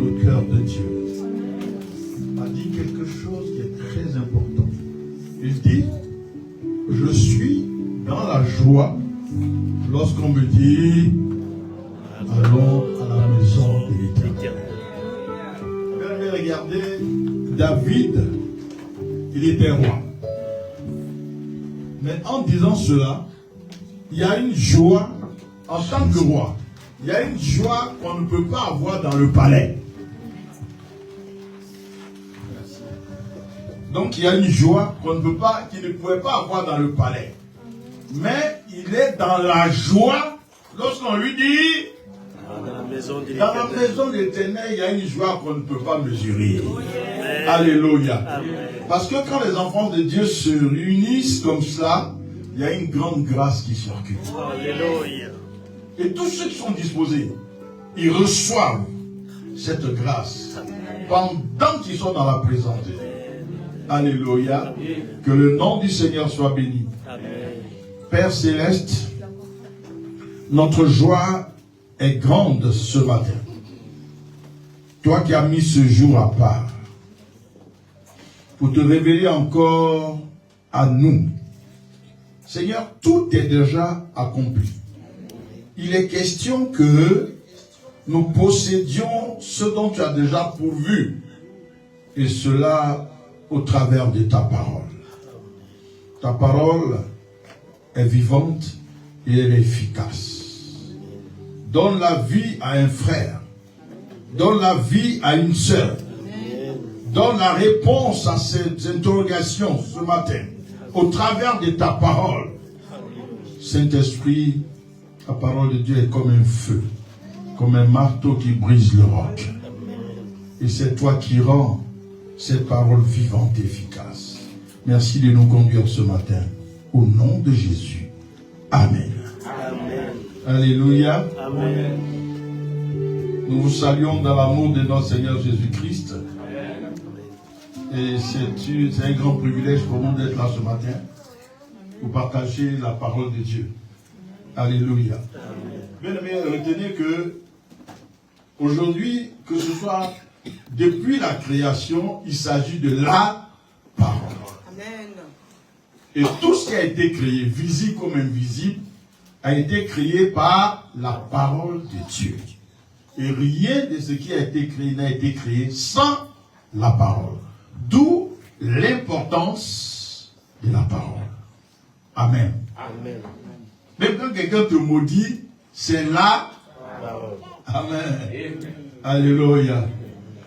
le cœur de Dieu, a dit quelque chose qui est très important. Il dit, je suis dans la joie lorsqu'on me dit, allons à la maison de l'Éternel. Regardez, David, il était roi. Mais en disant cela, il y a une joie en tant que roi. Il y a une joie qu'on ne peut pas avoir dans le palais. Donc il y a une joie qu'il ne pouvait pas avoir dans le palais. Mais il est dans la joie lorsqu'on lui dit, dans la maison de l'Éternel, il y a une joie qu'on ne peut pas mesurer. Amen. Alléluia. Amen. Parce que quand les enfants de Dieu se réunissent comme ça, il y a une grande grâce qui circule. Alléluia. Et tous ceux qui sont disposés, ils reçoivent cette grâce pendant qu'ils sont dans la présence de Dieu. Alléluia. Que le nom du Seigneur soit béni. Amen. Père Céleste, notre joie est grande ce matin. Toi qui as mis ce jour à part pour te révéler encore à nous. Seigneur, tout est déjà accompli. Il est question que nous possédions ce dont tu as déjà pourvu, et cela au travers de ta parole. Ta parole est vivante et elle est efficace. Donne la vie à un frère. Donne la vie à une sœur. Donne la réponse à ces interrogations ce matin au travers de ta parole. Saint-Esprit, la parole de Dieu est comme un feu, comme un marteau qui brise le roc. Et c'est toi qui rends cette parole vivante et efficace. Merci de nous conduire ce matin. Au nom de Jésus. Amen. Amen. Alléluia. Amen. Nous vous saluons dans l'amour de notre Seigneur Jésus-Christ. Et c'est un grand privilège pour nous d'être là ce matin pour partager la parole de Dieu. Alléluia. Bien aimé, retenez que aujourd'hui, que ce soit depuis la création, il s'agit de la parole. Amen. Et tout ce qui a été créé, visible comme invisible, a été créé par la parole de Dieu. Et rien de ce qui a été créé n'a été créé sans la parole. D'où l'importance de la parole. Amen. Amen. Même quand quelqu'un te maudit, c'est la parole. Amen. Amen. Alléluia.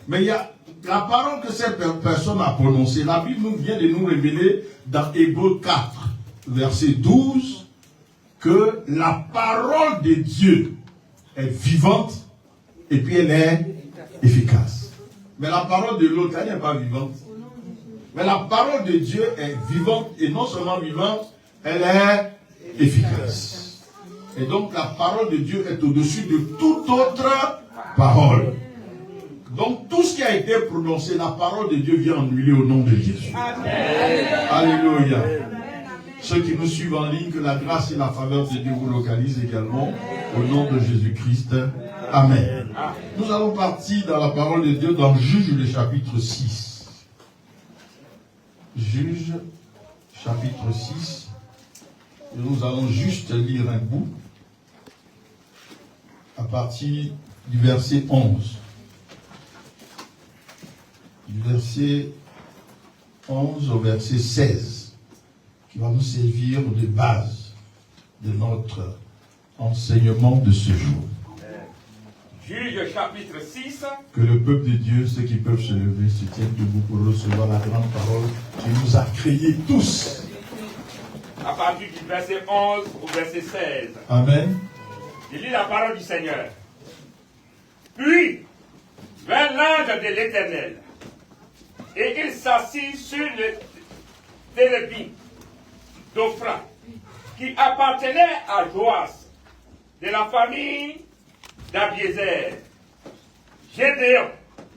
Mais il y a la parole que cette personne a prononcée. La Bible nous vient de nous révéler dans Hébreux 4, verset 12, que la parole de Dieu est vivante et puis elle est efficace. Mais la parole de l'autre, elle n'est pas vivante. Mais la parole de Dieu est vivante et non seulement vivante, elle est efficace. Et donc la parole de Dieu est au-dessus de toute autre parole. Donc tout ce qui a été prononcé, la parole de Dieu vient annuler au nom de Jésus. Amen. Alléluia. Ceux qui nous suivent en ligne, que la grâce et la faveur de Dieu vous localisent également au nom de Jésus-Christ. Amen. Nous allons partir dans la parole de Dieu dans Juge le chapitre 6. Juge chapitre 6. Et nous allons juste lire un bout à partir du verset 11. Du verset 11 au verset 16, qui va nous servir de base de notre enseignement de ce jour. Juge chapitre 6. Que le peuple de Dieu, ceux qui peuvent se lever, se tiennent debout pour recevoir la grande parole qui nous a créés tous. À partir du verset 11 au verset 16. Amen. Je lis la parole du Seigneur. Puis, vint l'ange de l'Éternel, et il s'assit sur le térébinthe d'Ophra, qui appartenait à Joas, de la famille d'Abiézer. Gédéon,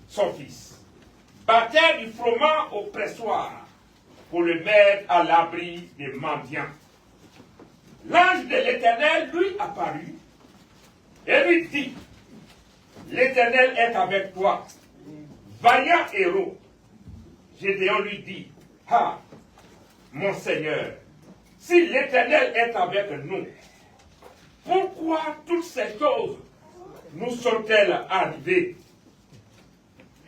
son fils, battait du froment au pressoir pour le mettre à l'abri des mendiants. L'ange de l'Éternel lui apparut et lui dit: l'Éternel est avec toi. Vaillant héros. Gédéon lui dit, ah, mon Seigneur, si l'Éternel est avec nous, pourquoi toutes ces choses nous sont-elles arrivées?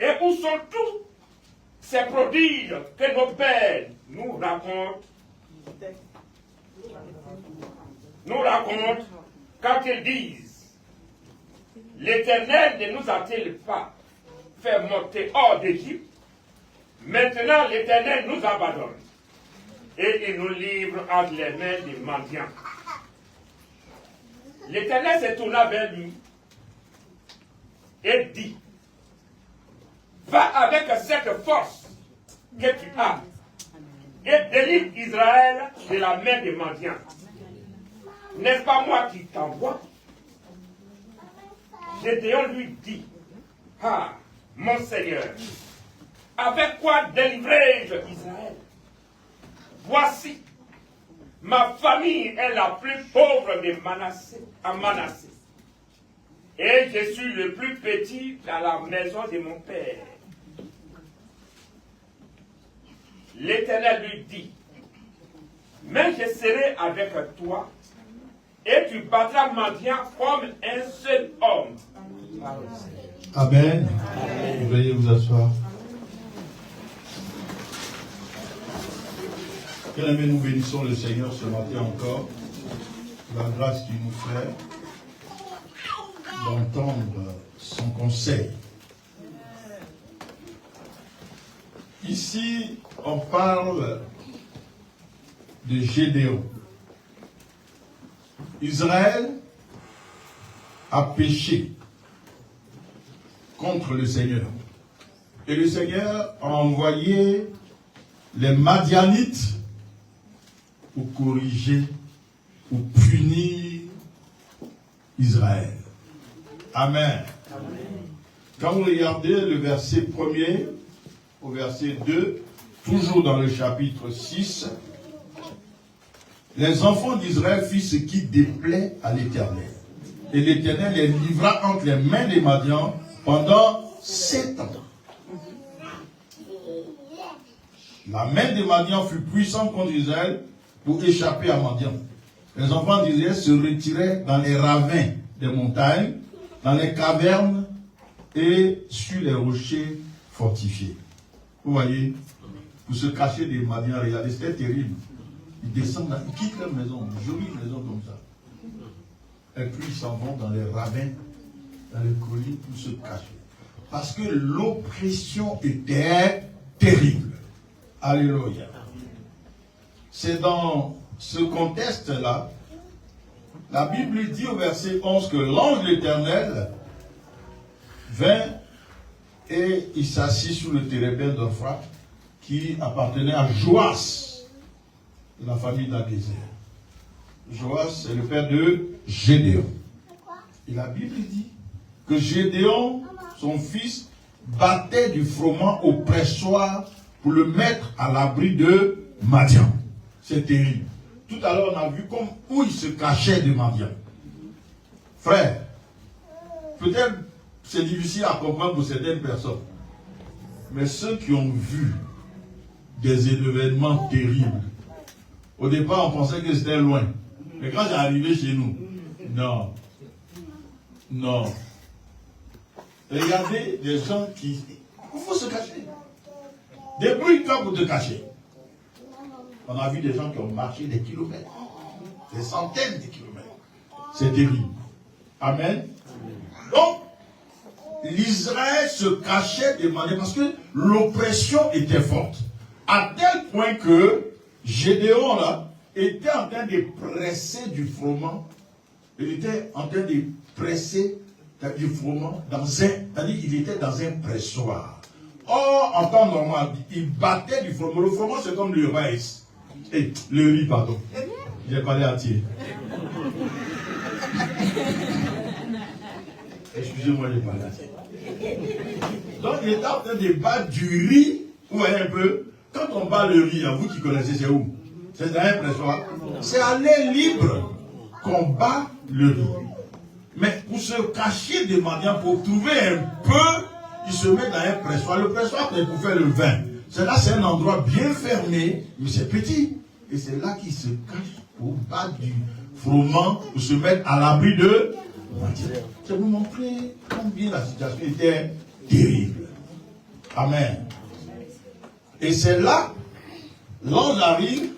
Et où sont tous ces prodiges que nos pères nous racontent? Quand ils disent, l'Éternel ne nous a-t-il pas fait monter hors d'Égypte? Maintenant l'Éternel nous abandonne et il nous livre entre les mains des mendiants. L'Éternel se tourna vers lui et dit, va avec cette force que tu as et délivre Israël de la main des mendiants. N'est-ce pas moi qui t'envoie? Gédéon lui dit, ah, mon Seigneur, avec quoi délivrai-je Israël? Voici, ma famille est la plus pauvre de Manassé, à Manassé. Et je suis le plus petit dans la maison de mon père. L'Éternel lui dit, mais je serai avec toi, et tu battras mendiant comme un seul homme. Amen. Veuillez vous asseoir. Bien aimé, nous bénissons le Seigneur ce matin encore, la grâce qu'il nous fait d'entendre son conseil. Ici, on parle de Gédéon. Israël a péché contre le Seigneur. Et le Seigneur a envoyé les Madianites pour corriger, pour punir Israël. Amen. Amen. Quand vous regardez le verset 1er au verset 2, toujours dans le chapitre 6, les enfants d'Israël firent ce qui déplaît à l'Éternel. Et l'Éternel les livra entre les mains des Madians pendant 7 ans. La main des Madians fut puissante contre Israël pour échapper à Madian. Les enfants d'Israël se retiraient dans les ravins des montagnes, dans les cavernes et sur les rochers fortifiés. Vous voyez, pour se cacher des Madians, regardez, c'était terrible. Ils descendent, ils quittent leur maison, une jolie maison comme ça. Et puis ils s'en vont dans les ravins, dans les collines pour se cacher. Parce que l'oppression était terrible. Alléluia. C'est dans ce contexte-là, la Bible dit au verset 11 que l'ange de l'Éternel vint et il s'assit sous le térébinthe d'Ophra qui appartenait à Joas, de la famille d'Abézer. Joas, c'est le père de Gédéon. Et la Bible dit que Gédéon, son fils, battait du froment au pressoir pour le mettre à l'abri de Madian. C'est terrible. Tout à l'heure, on a vu comme où il se cachait de Madian. Frère, peut-être c'est difficile à comprendre pour certaines personnes. Mais ceux qui ont vu des événements terribles, au départ, on pensait que c'était loin. Mais quand c'est arrivé chez nous, non. Non. Regardez des gens qui... Il faut se cacher. Débrouille-toi pour te cacher. On a vu des gens qui ont marché des kilomètres. Des centaines de kilomètres. C'est terrible. Amen. Donc, l'Israël se cachait des manières parce que l'oppression était forte. À tel point que Gédéon, là, était en train de presser du froment. Il était en train de presser du froment dans un... C'est-à-dire qu'il était dans un pressoir. Or, en temps normal, il battait du froment. Le froment, c'est comme le rice. Le riz, pardon. J'ai parlé à Thier. Excusez-moi, j'ai parlé à Thier. Donc, il était en train de battre du riz. Vous voyez un peu? Quand on bat le riz, vous qui connaissez, c'est où? C'est dans un pressoir. C'est à l'air libre qu'on bat le riz. Mais pour se cacher des Madian, pour trouver un peu, il se met dans un pressoir. Le pressoir, c'est pour faire le vin. C'est là, c'est un endroit bien fermé, mais c'est petit. Et c'est là qu'il se cache au bas du froment pour se mettre à l'abri de Madian. C'est pour vous montrer combien la situation était terrible. Amen. Et c'est là, l'ange arrive,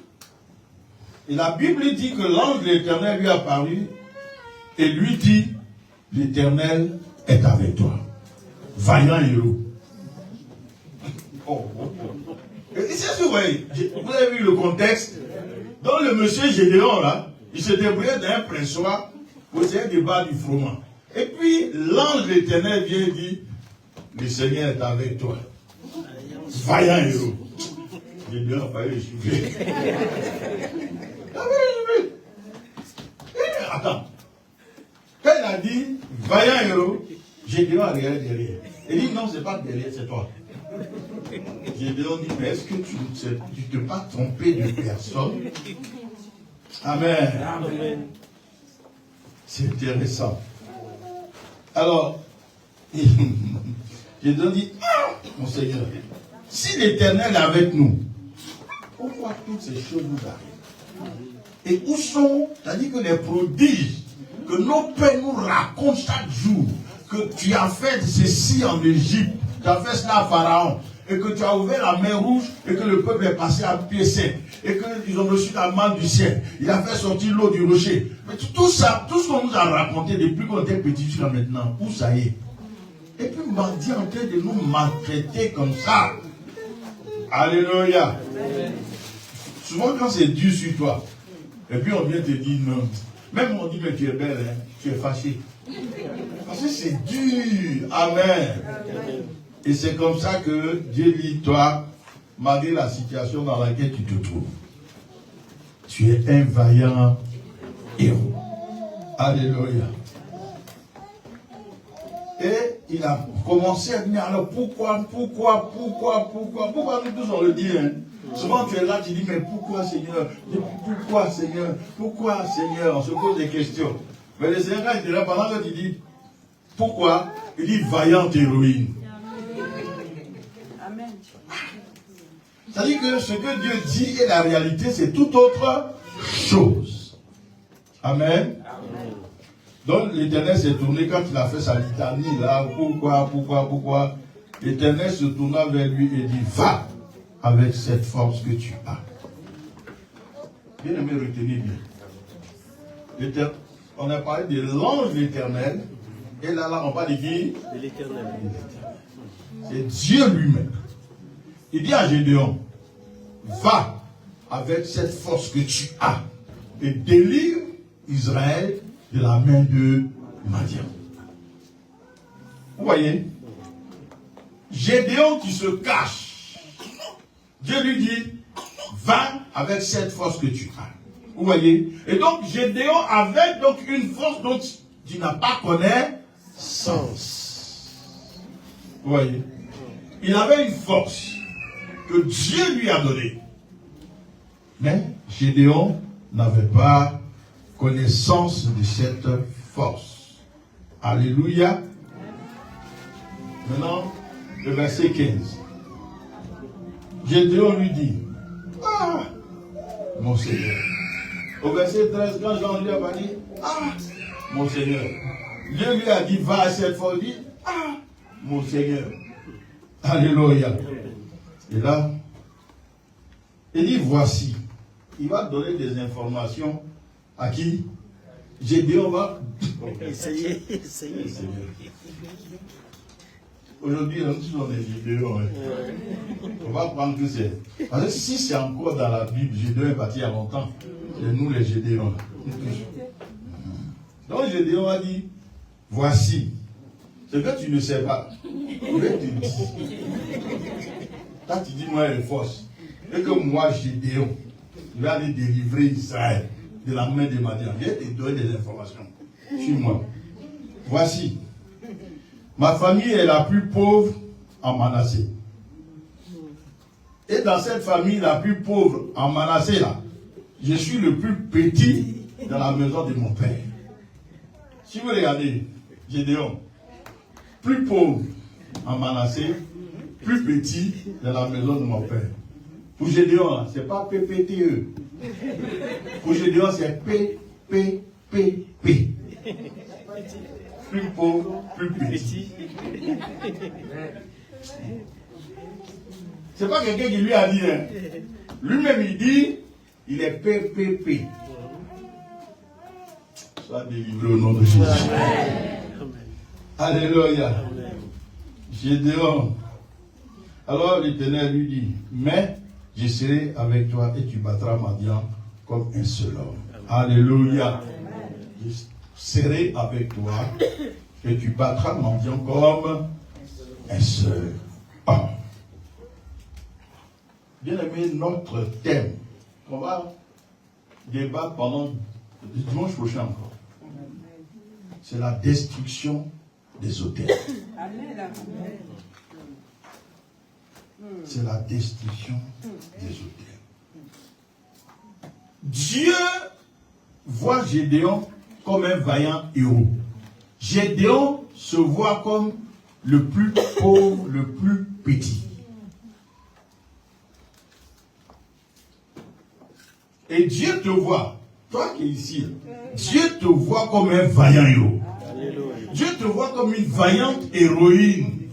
et la Bible dit que l'ange de l'Éternel lui est apparu, et lui dit, l'Éternel est avec toi. Vaillant héros. Oh. Et c'est ce que vous voyez. Vous avez vu le contexte. Donc le monsieur Gédéon, là, il se débrouillait d'un pressoir pour essayer de battre du froment. Et puis, l'ange de l'Éternel vient et dit, le Seigneur est avec toi. Vaillant héros. Gédéon a failli échouer. Attends. Quand il a dit, vaillant héros, Gédéon a regardé derrière. Il dit, non, c'est pas derrière, c'est toi. Gédéon dit, mais est-ce que tu ne t'es pas trompé de personne? Amen. Amen. C'est intéressant. Alors, Gédéon dit, ah, mon Seigneur, si l'Éternel est avec nous, pourquoi toutes ces choses nous arrivent? Et où sont, c'est-à-dire que les prodiges que nos pères nous racontent chaque jour, que tu as fait ceci en Égypte, tu as fait cela à Pharaon, et que tu as ouvert la mer rouge, et que le peuple est passé à pied sec, et qu'ils ont reçu la manne du ciel, il a fait sortir l'eau du rocher. Mais tout ça, tout ce qu'on nous a raconté depuis qu'on était petits jusqu'à maintenant, où ça y est? Et puis on m'a dit en train de nous maltraiter comme ça. Alléluia. Souvent quand c'est dur sur toi, et puis on vient te dire non. Même on dit mais tu es belle, hein, tu es fâché. Parce que c'est dur. Amen. Et c'est comme ça que Dieu dit, toi, malgré la situation dans laquelle tu te trouves, tu es un vaillant héros. Alléluia. Et il a commencé à dire, alors pourquoi nous tous on le dit, hein? Souvent tu es là, tu dis, mais pourquoi Seigneur? Pourquoi Seigneur? Pourquoi Seigneur? On se pose des questions. Mais le Seigneur, quand il est là, pendant que tu dis, pourquoi? Il dit, vaillante héroïne. Amen. C'est-à-dire que ce que Dieu dit et la réalité, c'est tout autre chose. Amen. Amen. Donc l'Éternel s'est tourné quand il a fait sa litanie là, pourquoi? L'Éternel se tourna vers lui et dit, va avec cette force que tu as. Bien aimé, retenez bien. On a parlé de l'ange de l'Éternel, et là, on parle de qui? De l'Éternel. C'est Dieu lui-même. Il dit à Gédéon, va avec cette force que tu as et délivre Israël de la main de Madian. Vous voyez? Gédéon qui se cache, Dieu lui dit, va avec cette force que tu as. Vous voyez? Et donc Gédéon avait donc une force dont tu n'as pas connaissance. Vous voyez? Il avait une force que Dieu lui a donnée. Mais Gédéon n'avait pas connaissance de cette force. Alléluia. Maintenant, le verset 15. Gédéon lui dit, ah, mon Seigneur. Au verset 13, quand Jean lui a dit, ah, mon Seigneur. Dieu lui a dit, va à cette force. Il dit, ah, mon Seigneur. Alléluia. Et là, il dit, voici. Il va donner des informations à qui? Gédéon va essayer. Aujourd'hui, nous sommes des Gédéons. On va prendre que c'est. Parce que si c'est encore dans la Bible, Gédéon est parti il y a longtemps. C'est nous les Gédéons. Donc Gédéon a dit, voici. Ce que tu ne sais pas, je vais te dire. Quand tu dis, moi, les forces, et que moi, Gédéon, je vais aller délivrer Israël de la main de Madian. Je vais te donner des informations. Suis-moi. Voici. Ma famille est la plus pauvre en Manassé. Et dans cette famille la plus pauvre en Manassé, là, je suis le plus petit dans la maison de mon père. Si vous regardez Gédéon, plus pauvre en Manassé, plus petit dans la maison de mon père. Pour Gédéon, ce n'est pas PPTE. Pour Gédéon, c'est PPPP. Plus pauvre, plus petit. C'est pas quelqu'un qui lui a dit. Hein. Lui-même, il dit, il est PPP. Sois délivré au nom de Jésus. Alléluia. Gédéon. Alors l'Éternel lui dit, mais je serai avec toi et tu battras Madian comme un seul homme. Alléluia. Je serai avec toi et tu battras Madian comme un seul homme. Bien aimé, notre thème, on va débattre pendant le dimanche prochain encore. C'est la destruction des autels. C'est la destruction des autels. Dieu voit Gédéon comme un vaillant héros. Gédéon se voit comme le plus pauvre, le plus petit. Et Dieu te voit, toi qui es ici, Dieu te voit comme un vaillant héros. Dieu te voit comme une vaillante héroïne.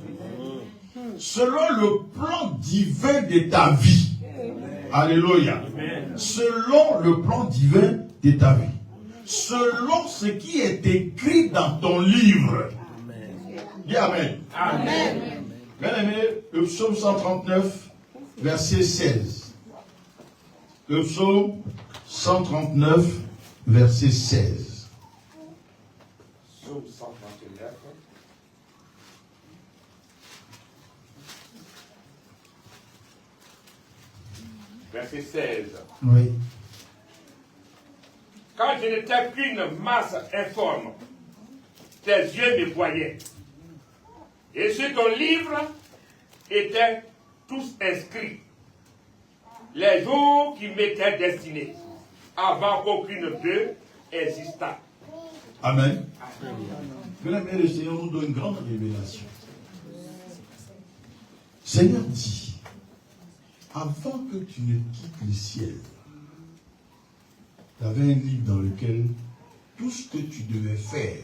Selon le plan divin de ta vie. Alléluia. Selon le plan divin de ta vie. Selon ce qui est écrit dans ton livre. Dis Amen. Amen. Bien aimé, le psaume 139, verset 16. Le psaume 139, verset 16. Psaume 139. Verset 16. Oui. Quand je n'étais qu'une masse informe, tes yeux me voyaient. Et sur ton livre étaient tous inscrits. Les jours qui m'étaient destinés, avant qu'aucune d'eux existât. Amen. Amen. Le Seigneur nous donne une grande révélation. Seigneur dit, avant que tu ne quittes le ciel, il y avait un livre dans lequel tout ce que tu devais faire,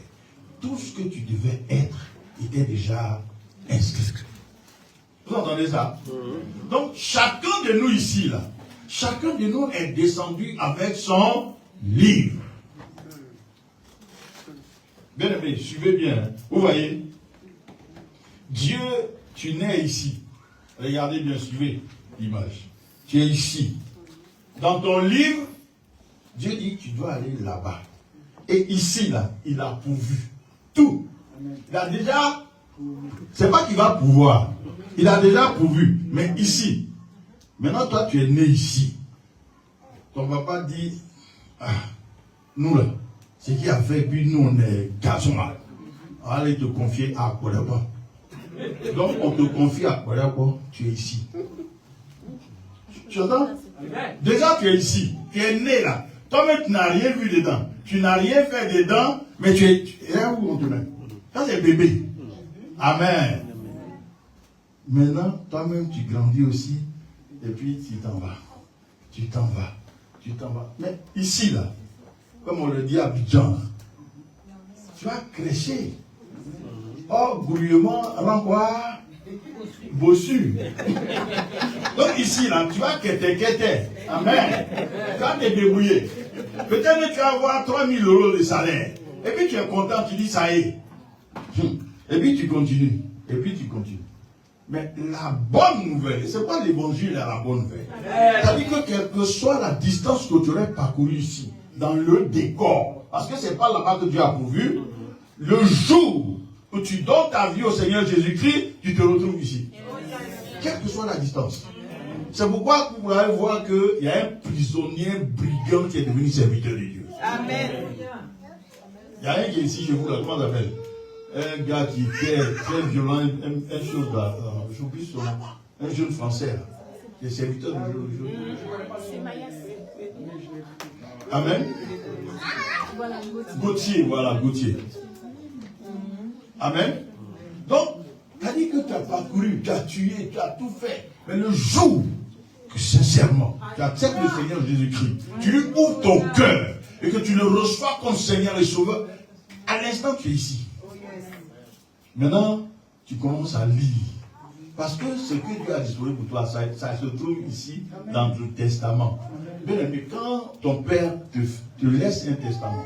tout ce que tu devais être, était déjà inscrit. Vous entendez ça? Donc, chacun de nous ici, là, chacun de nous est descendu avec son livre. Bien aimé, suivez bien. Hein. Vous voyez? Dieu, tu nais ici. Regardez bien, suivez l'image. Tu es ici. Dans ton livre, Dieu dit, tu dois aller là-bas. Et ici, là, il a pourvu. Tout. Il a déjà... C'est pas qu'il va pouvoir. Il a déjà pourvu. Mais ici. Maintenant, toi, tu es né ici. Ton papa dit, ah, nous là, ce qui a fait, puis nous, on est garçons là. On va aller te confier à Kodaba. Donc, on te confie à Kodaba, tu es ici. Tu entends? Déjà, tu es ici. Tu es né là. Toi-même, tu n'as rien vu dedans. Tu n'as rien fait dedans, mais tu es... Là où on te met. Ça, c'est bébé. Amen. Maintenant, toi-même, tu grandis aussi, et puis tu t'en vas. Tu t'en vas. Tu t'en vas. Mais ici, là, comme on le dit à Abidjan, tu vas crécher. Oh, gouillement, renvoie, bossu. Donc ici, là, tu vas quêter. Amen. Tu vas te débrouiller. Peut-être que tu vas avoir 3 000 € de salaire. Et puis tu es content, tu dis ça y est. Et puis tu continues. Et puis tu continues. Mais la bonne nouvelle, c'est pas l'évangile la bonne nouvelle. C'est-à-dire que quelle que soit la distance que tu aurais parcourue ici, dans le décor, parce que c'est pas là-bas que Dieu a pourvu, le jour où tu donnes ta vie au Seigneur Jésus-Christ, tu te retrouves ici. Quelle que soit la distance. C'est pourquoi vous pouvez voir qu'il y a un prisonnier brigand qui est devenu serviteur de Dieu. Amen. Il y a un qui est ici chez vous, là, comment ça s'appelle? Un gars qui était très violent, un chose là, j'oublie son nom, un jeune français, là, qui est serviteur de Dieu. Amen. Gauthier, voilà, Gauthier. Amen. Donc, tu as dit que tu as parcouru, tu as tué, tu as tout fait. Mais le jour que sincèrement, tu acceptes le Seigneur Jésus-Christ, tu lui ouvres ton cœur et que tu le reçois comme Seigneur et Sauveur, à l'instant tu es ici. Maintenant, tu commences à lire. Parce que ce que Dieu a disposé pour toi, ça se trouve ici dans le testament. Bien aimé, quand ton père te laisse un testament,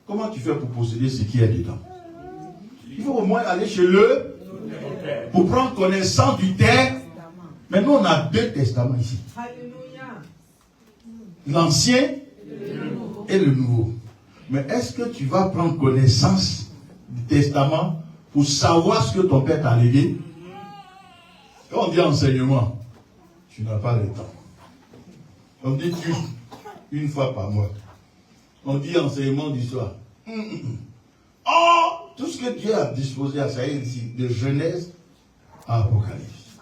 comment tu fais pour posséder ce qui est dedans? Il faut au moins aller chez eux pour prendre connaissance du texte. Mais nous, on a deux testaments ici. L'Ancien et le Nouveau. Mais est-ce que tu vas prendre connaissance du testament pour savoir ce que ton père t'a légué? Quand on dit enseignement, tu n'as pas le temps. On dit une fois par mois. On dit enseignement d'histoire. Oh, tout ce que Dieu a disposé à ça ici, de Genèse à Apocalypse.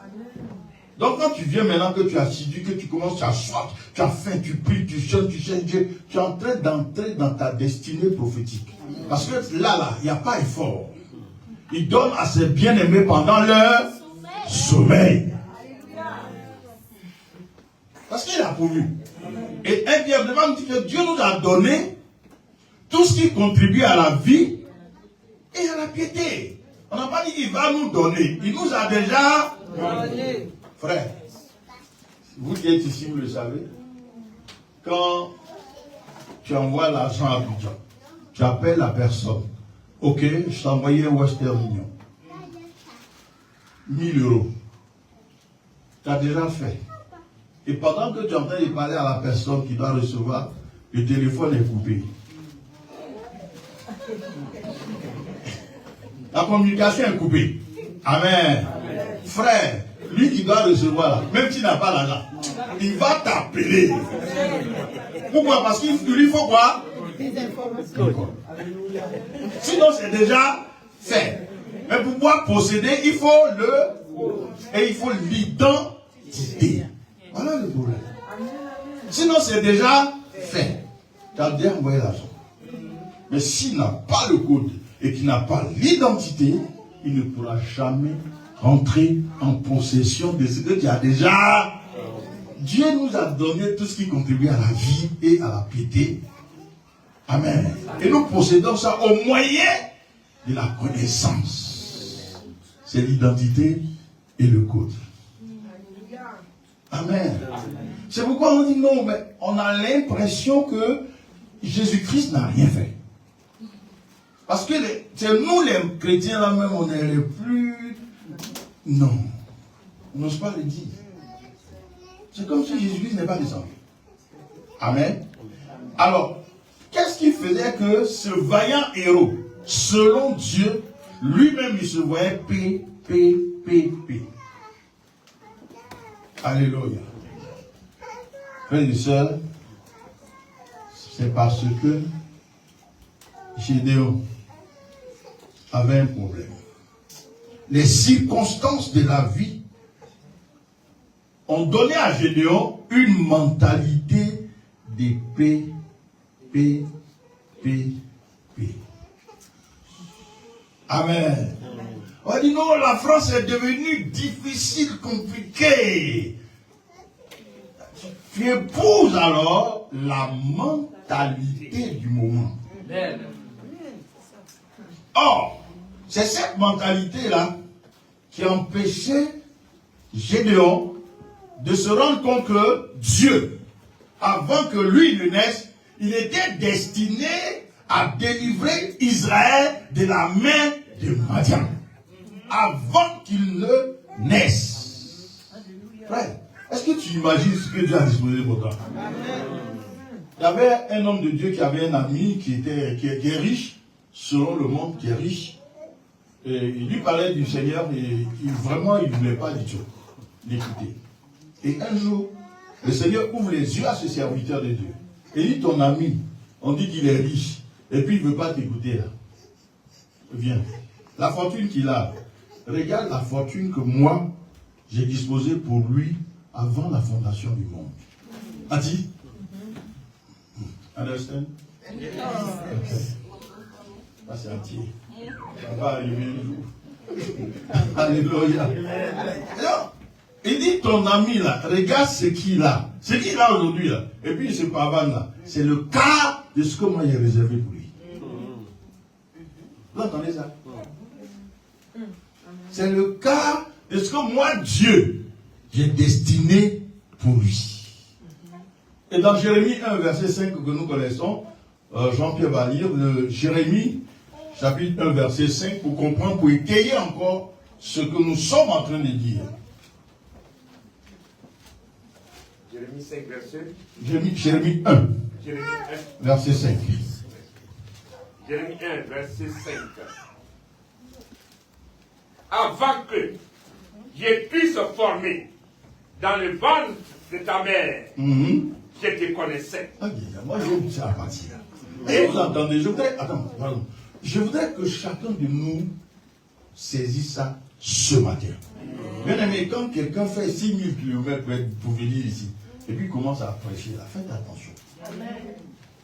Donc quand tu viens maintenant que tu as assidu, que tu commences à soif, tu as faim, tu pries, tu chantes Dieu, tu es en train d'entrer dans ta destinée prophétique. Parce que là, il n'y a pas effort. Il donne à ses bien-aimés pendant leur sommeil. Parce qu'il a pourvu. Et invariablement, dit que Dieu nous a donné tout ce qui contribue à la vie et à la piété. On n'a pas dit qu'il va nous donner. Il nous a déjà donné. Frère, vous qui êtes ici, vous le savez, quand tu envoies l'argent à Abidjan, tu appelles la personne. Ok, je t'ai envoyé un Western Union. 1000 €. Tu as déjà fait. Et pendant que tu es en train de parler à la personne qui doit recevoir, le téléphone est coupé. La communication est coupée. Amen. Frère, lui qui doit recevoir, même s'il n'a pas l'argent, il va t'appeler. Pourquoi? Parce qu'il lui faut quoi? Des informations. Sinon, c'est déjà fait. Mais pour pouvoir posséder, il faut il faut l'identité. Voilà le problème. Sinon, c'est déjà fait. Tu as bien envoyé l'argent. Mais s'il n'a pas le code et qu'il n'a pas l'identité, il ne pourra jamais rentrer en possession de ce que tu as déjà. Dieu nous a donné tout ce qui contribue à la vie et à la piété. Amen. Et nous possédons ça au moyen de la connaissance. C'est l'identité et le code. Amen. C'est pourquoi on dit non, mais on a l'impression que Jésus-Christ n'a rien fait. Parce que c'est nous les chrétiens là même, on est les plus... Non. On n'ose pas le dire. C'est comme si Jésus-Christ n'est pas descendu. Amen. Alors, qu'est-ce qui faisait que ce vaillant héros, selon Dieu, lui-même il se voyait P. Alléluia. Frères et sœurs, c'est parce que Gédéon avait un problème. Les circonstances de la vie ont donné à Gédéon une mentalité de P. Amen. On dit non, la France est devenue difficile, compliquée. Tu épouses alors la mentalité du moment. Or, c'est cette mentalité-là qui empêchait Gédéon de se rendre compte que Dieu, avant que lui ne naisse, il était destiné à délivrer Israël de la main de Madian. Avant qu'il ne naisse. Frère, est-ce que tu imagines ce que Dieu a disposé pour toi? Il y avait un homme de Dieu qui avait un ami qui est riche, selon le monde, qui est riche. Et il lui parlait du Seigneur et vraiment il ne voulait pas du tout l'écouter. Et un jour, le Seigneur ouvre les yeux à ce serviteur de Dieu. Et dit, ton ami, on dit qu'il est riche, et puis il ne veut pas t'écouter là. Viens. La fortune qu'il a, regarde la fortune que moi, j'ai disposée pour lui avant la fondation du monde. A-t-il? Understand? Okay. Ça c'est entier. Ça va arriver un jour. Alléluia. Alors, il dit ton ami là, regarde ce qu'il a. Ce qu'il a aujourd'hui là. Et puis ce pavane là. C'est le cas de ce que moi j'ai réservé pour lui. Vous entendez ça? C'est le cas de ce que moi, Dieu, j'ai destiné pour lui. Et dans Jérémie 1, verset 5 que nous connaissons, Jean-Pierre va lire le Jérémie, chapitre 1, verset 5, pour comprendre, pour étayer encore ce que nous sommes en train de dire. Jérémie 5, verset Jérémie 1, verset 5. Jérémie 1, verset 5. Avant que je puisse former dans le ventre de ta mère, je te connaissais. Moi, j'aime ça à partir là. Et vous entendez, je voudrais que chacun de nous saisisse ça ce matin. Bien aimé, quand quelqu'un fait 6000 km pour venir ici, et puis commence à prêcher là, faites attention.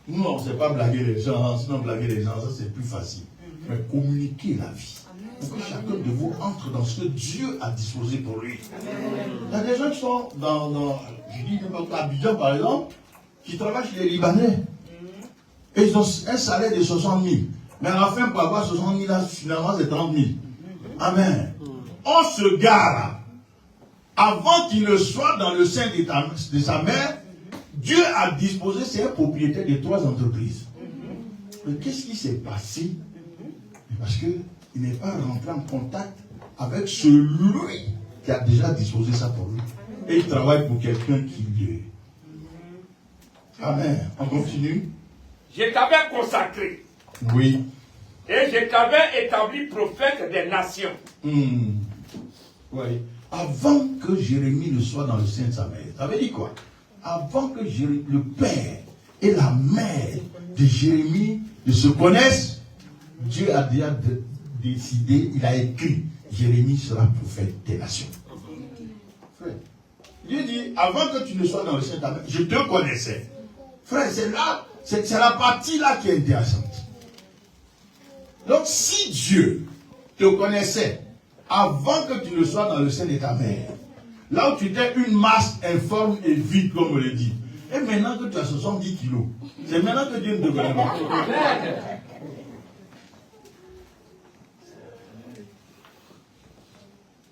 Nous, on ne sait pas blaguer les gens, sinon blaguer les gens, ça c'est plus facile. Mais communiquer la vie. Pour que chacun de vous entre dans ce que Dieu a disposé pour lui. Il y a des gens qui sont je dis n'importe quoi, Abidjan par exemple, qui travaillent chez les Libanais. Et ils ont un salaire de 60 000. Mais à la fin, pour avoir 60 000, là, finalement, c'est 30 000. Amen. On se gare. Avant qu'il ne soit dans le sein de sa mère, Dieu a disposé, c'est un propriétaire de 3 entreprises. Mais qu'est-ce qui s'est passé? Parce qu'il n'est pas rentré en contact avec celui qui a déjà disposé ça pour lui. Et il travaille pour quelqu'un qui lui. Amen. On continue. Je t'avais consacré. Oui. Et je t'avais établi prophète des nations. Oui. Avant que Jérémie ne soit dans le sein de sa mère. Ça veut dire quoi? Avant que le père et la mère de Jérémie ne se connaissent, Dieu a déjà décidé, il a écrit, Jérémie sera prophète des nations. Frère, Dieu dit, avant que tu ne sois dans le sein de ta mère, je te connaissais. Frère, c'est là, c'est la partie là qui est intéressante. Donc, si Dieu te connaissait avant que tu ne sois dans le sein de ta mère, là où tu étais une masse informe et vide, comme on le dit, et maintenant que tu as 70 kilos, c'est maintenant que Dieu ne te connaît pas.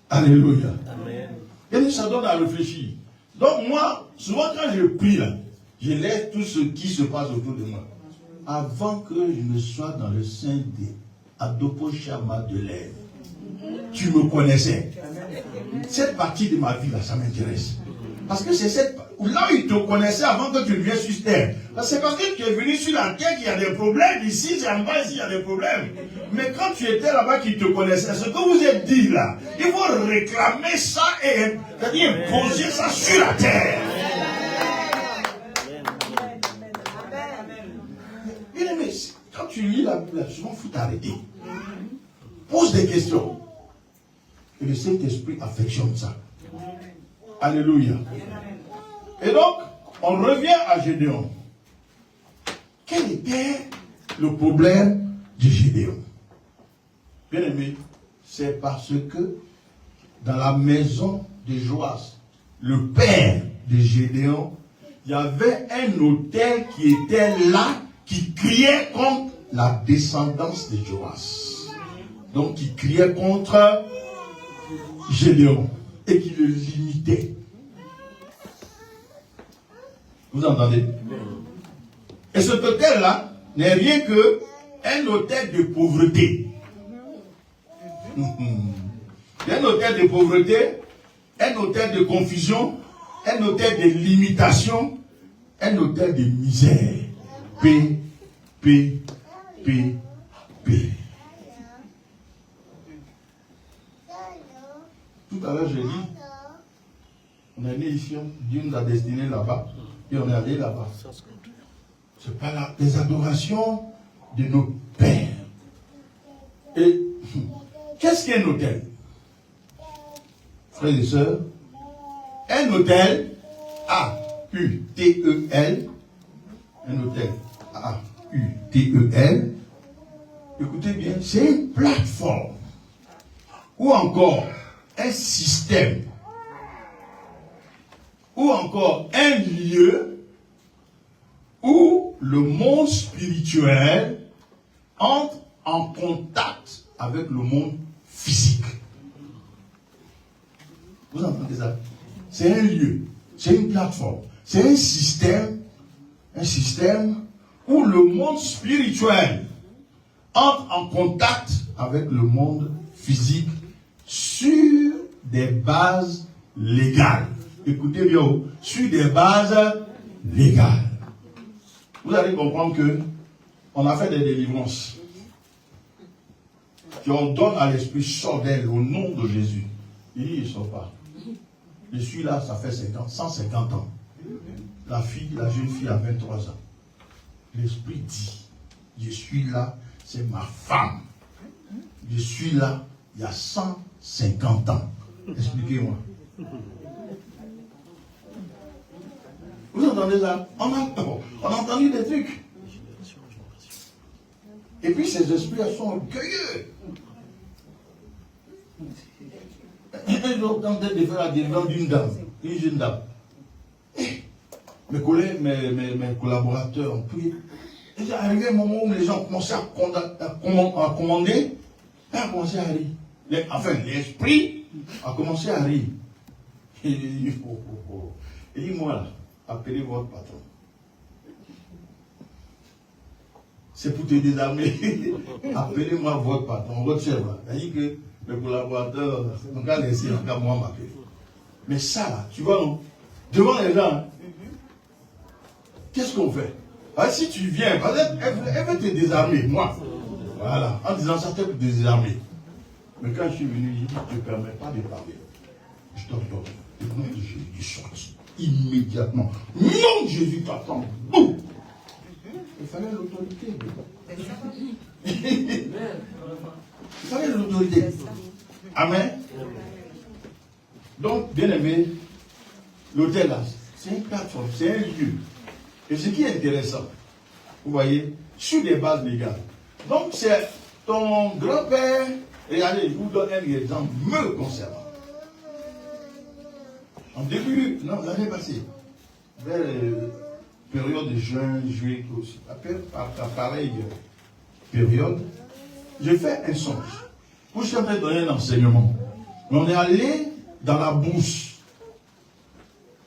Alléluia. Amen. Et ça donne à réfléchir. Donc moi, souvent quand je prie là, je laisse tout ce qui se passe autour de moi. Avant que je ne sois dans le sein des Adopo Shama de l'Ève, tu me connaissais. Cette partie de ma vie là, ça m'intéresse. Parce que c'est là où il te connaissait avant que tu ne viennes sur terre. C'est parce que tu es venu sur la terre qu'il y a des problèmes. Ici, c'est en bas, ici, il y a des problèmes. Mais quand tu étais là-bas, qu'il te connaissait, ce que vous êtes dit là, il faut réclamer ça et c'est-à-dire poser ça sur la terre. Bien aimé, quand tu lis la Bible, souvent il faut t'arrêter. Pose des questions. Et le Saint-Esprit affectionne ça. Alléluia. Et donc, on revient à Gédéon. Quel était le problème de Gédéon? Bien aimé, c'est parce que dans la maison de Joas, le père de Gédéon, il y avait un autel qui était là, qui criait contre la descendance de Joas. Donc, qui criait contre Gédéon et qui le limitait. Vous entendez? Et cet autel-là n'est rien que un autel de pauvreté. Un autel de pauvreté, un autel de confusion, un autel de limitation, un autel de misère. P, P, P, P. Tout à l'heure, j'ai dit, on est né ici, Dieu nous a destinés là-bas, et on est allé là-bas. C'est pas là, les adorations de nos pères. Et qu'est-ce qu'un autel? Frères et sœurs, un autel, A-U-T-E-L, un autel, A-U-T-E-L, écoutez bien, c'est une plateforme ou encore un système ou encore un lieu où le monde spirituel entre en contact avec le monde physique. Vous entendez ça? C'est un lieu, c'est une plateforme, c'est un système où le monde spirituel entre en contact avec le monde physique sur des bases légales. Écoutez bien, sur des bases légales. Vous allez comprendre que on a fait des délivrances. On donne à l'esprit sort d'elle au nom de Jésus. Il dit, il ne sort pas. Je suis là, ça fait 150 ans. La jeune fille a 23 ans. L'esprit dit, je suis là, c'est ma femme. Je suis là, il y a 150 ans. Expliquez-moi. Vous entendez ça? On a entendu des trucs. Et puis ces esprits sont orgueilleux. Ils ont tenté de faire la délivrance d'une dame, une jeune dame. Mes collègues, mes collaborateurs ont prié. Il est arrivé un moment où les gens ont commencé à commander, et a commencé à rire. Enfin, l'esprit a commencé à rire. Il dit, moi là, appelez votre patron. C'est pour te désarmer. Appelez-moi votre patron, votre chef. C'est-à-dire que mes collaborateurs, on va laisser encore moi m'appeler. Mais ça là, tu vois non? Devant les gens, hein, qu'est-ce qu'on fait? Alors, si tu viens, elle veut te désarmer, moi. Voilà, en disant ça, c'est pour te désarmer. Mais quand je suis venu, j'ai dit, je ne te permets pas de parler. Je t'ordonne. Le nom de Jésus, il sortit immédiatement. Non de Jésus t'attend. Boum! Il fallait l'autorité. Il fallait l'autorité. Amen. Donc, bien aimé, l'hôtel là, c'est une plateforme, c'est un lieu. Et ce qui est intéressant, vous voyez, sur des bases légales. Donc, c'est ton grand-père, regardez, je vous donne un exemple me concernant. En début, non, l'année passée, vers période de juin, juillet aussi, à pareille période, j'ai fait un songe. Où je suis en train de donner un enseignement. On est allé dans la bourse.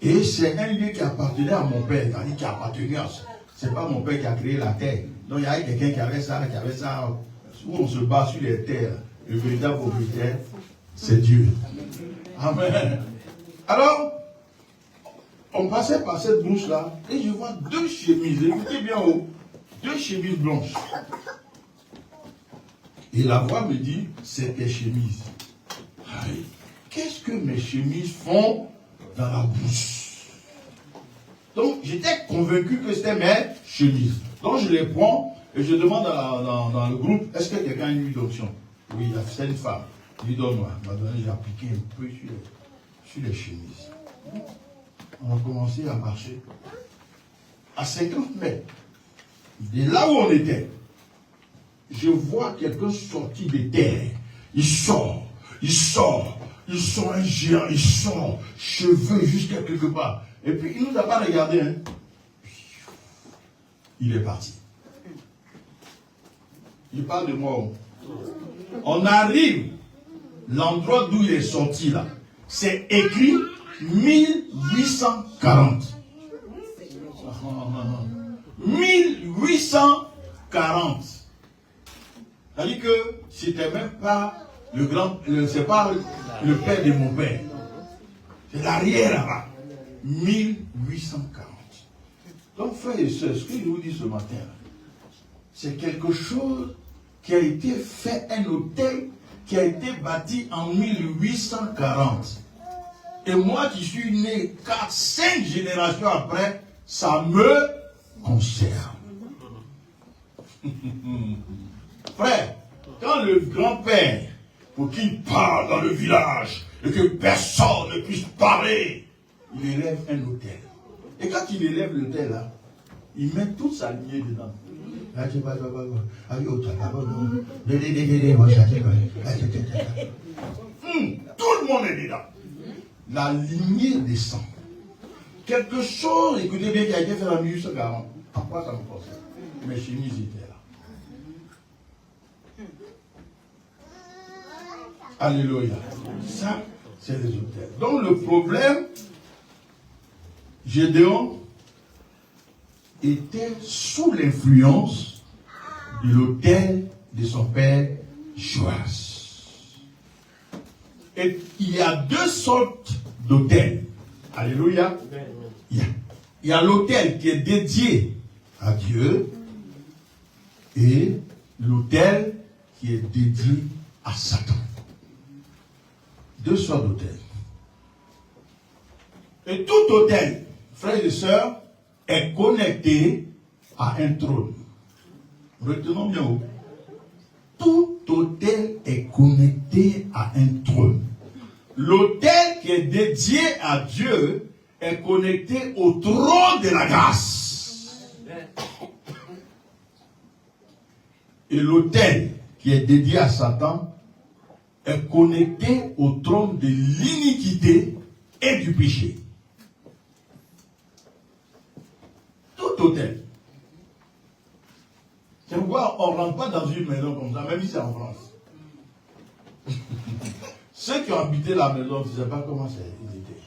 Et c'est un lieu qui appartenait à mon père, qui appartenait à ça. C'est pas mon père qui a créé la terre. Donc il y avait quelqu'un qui avait ça, où on se bat sur les terres. Le véritable propriétaire, c'est Dieu. Amen. Alors, on passait par cette bourse-là, et je vois deux chemises, écoutez bien haut, deux chemises blanches. Et la voix me dit, c'est tes chemises. Aïe, qu'est-ce que mes chemises font dans la bourse? Donc, j'étais convaincu que c'était mes chemises. Donc, je les prends et je demande dans le groupe, est-ce que quelqu'un a une huile d'onction? Oui, c'est une femme. Je lui donne-moi. J'ai appliqué un peu sur les chemises. On a commencé à marcher. À 50 mètres, de là où on était, je vois quelqu'un sortir de terre. Il sort un géant, il sort, cheveux jusqu'à quelque part. Et puis il ne nous a pas regardé. Hein. Il est parti. Il parle de moi. On arrive, l'endroit d'où il est sorti là, c'est écrit 1840. 1840. C'est-à-dire que c'était même pas c'est pas le père de mon père. C'est l'arrière là-bas. 1840. Donc, frères et sœurs, ce que je vous dis ce matin, c'est quelque chose qui a été fait, un hôtel qui a été bâti en 1840. Et moi qui suis né 4-5 générations après, ça me concerne. Frère, quand le grand-père, pour qu'il parle dans le village et que personne ne puisse parler, il élève un hôtel. Et quand il élève l'hôtel là, il met toute sa lignée dedans. Tout le monde est dedans. La lignée descend. Quelque chose, écoutez bien, qui a été fait en 1840. Pourquoi ça me concerne? Mes chemise étaient là. Alléluia. Ça, c'est les autels. Donc le problème, Gédéon était sous l'influence de l'autel de son père Joas. Et il y a deux sortes d'autels. Alléluia. Il y a l'autel qui est dédié à Dieu et l'autel qui est dédié à Satan. Deux sortes d'autels. Et tout autel, frères et sœurs, est connecté à un trône. Retenons bien haut. Tout autel est connecté à un trône. L'autel qui est dédié à Dieu est connecté au trône de la grâce. Et l'autel qui est dédié à Satan est connecté au trône de l'iniquité et du péché. Tout autel. C'est pourquoi on ne rentre pas dans une maison comme ça, même ici en France. Ceux qui ont habité la maison, tu ne sais pas comment ils étaient.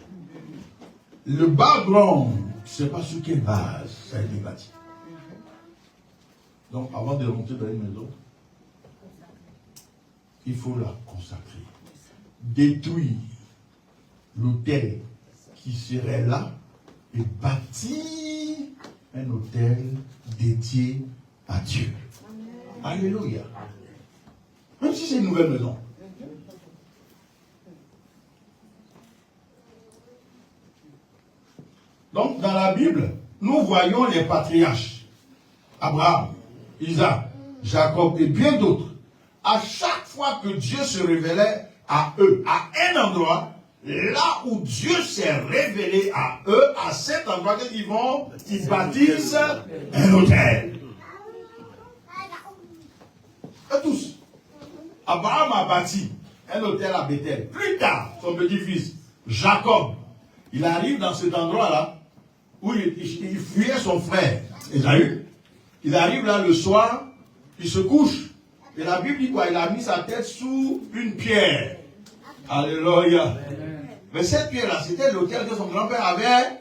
Le background, tu ne sais pas sur quelle base ça a été bâti. Donc, avant de rentrer dans une maison, il faut la consacrer. Détruire l'autel qui serait là et bâtir un autel dédié à Dieu. Alléluia. Même si c'est une nouvelle maison. Donc, dans la Bible, nous voyons les patriarches. Abraham, Isaac, Jacob et bien d'autres. À chaque fois que Dieu se révélait à eux, à un endroit, là où Dieu s'est révélé à eux, à cet endroit, ils vont, ils bâtissent un autel. Et tous. Abraham a bâti un autel à Bethel. Plus tard, son petit-fils, Jacob, il arrive dans cet endroit-là, où il fuyait son frère, Ésaü. Il arrive là le soir, il se couche. Et la Bible dit quoi? Il a mis sa tête sous une pierre. Alléluia. Mais cette pierre-là, c'était l'autel que son grand-père avait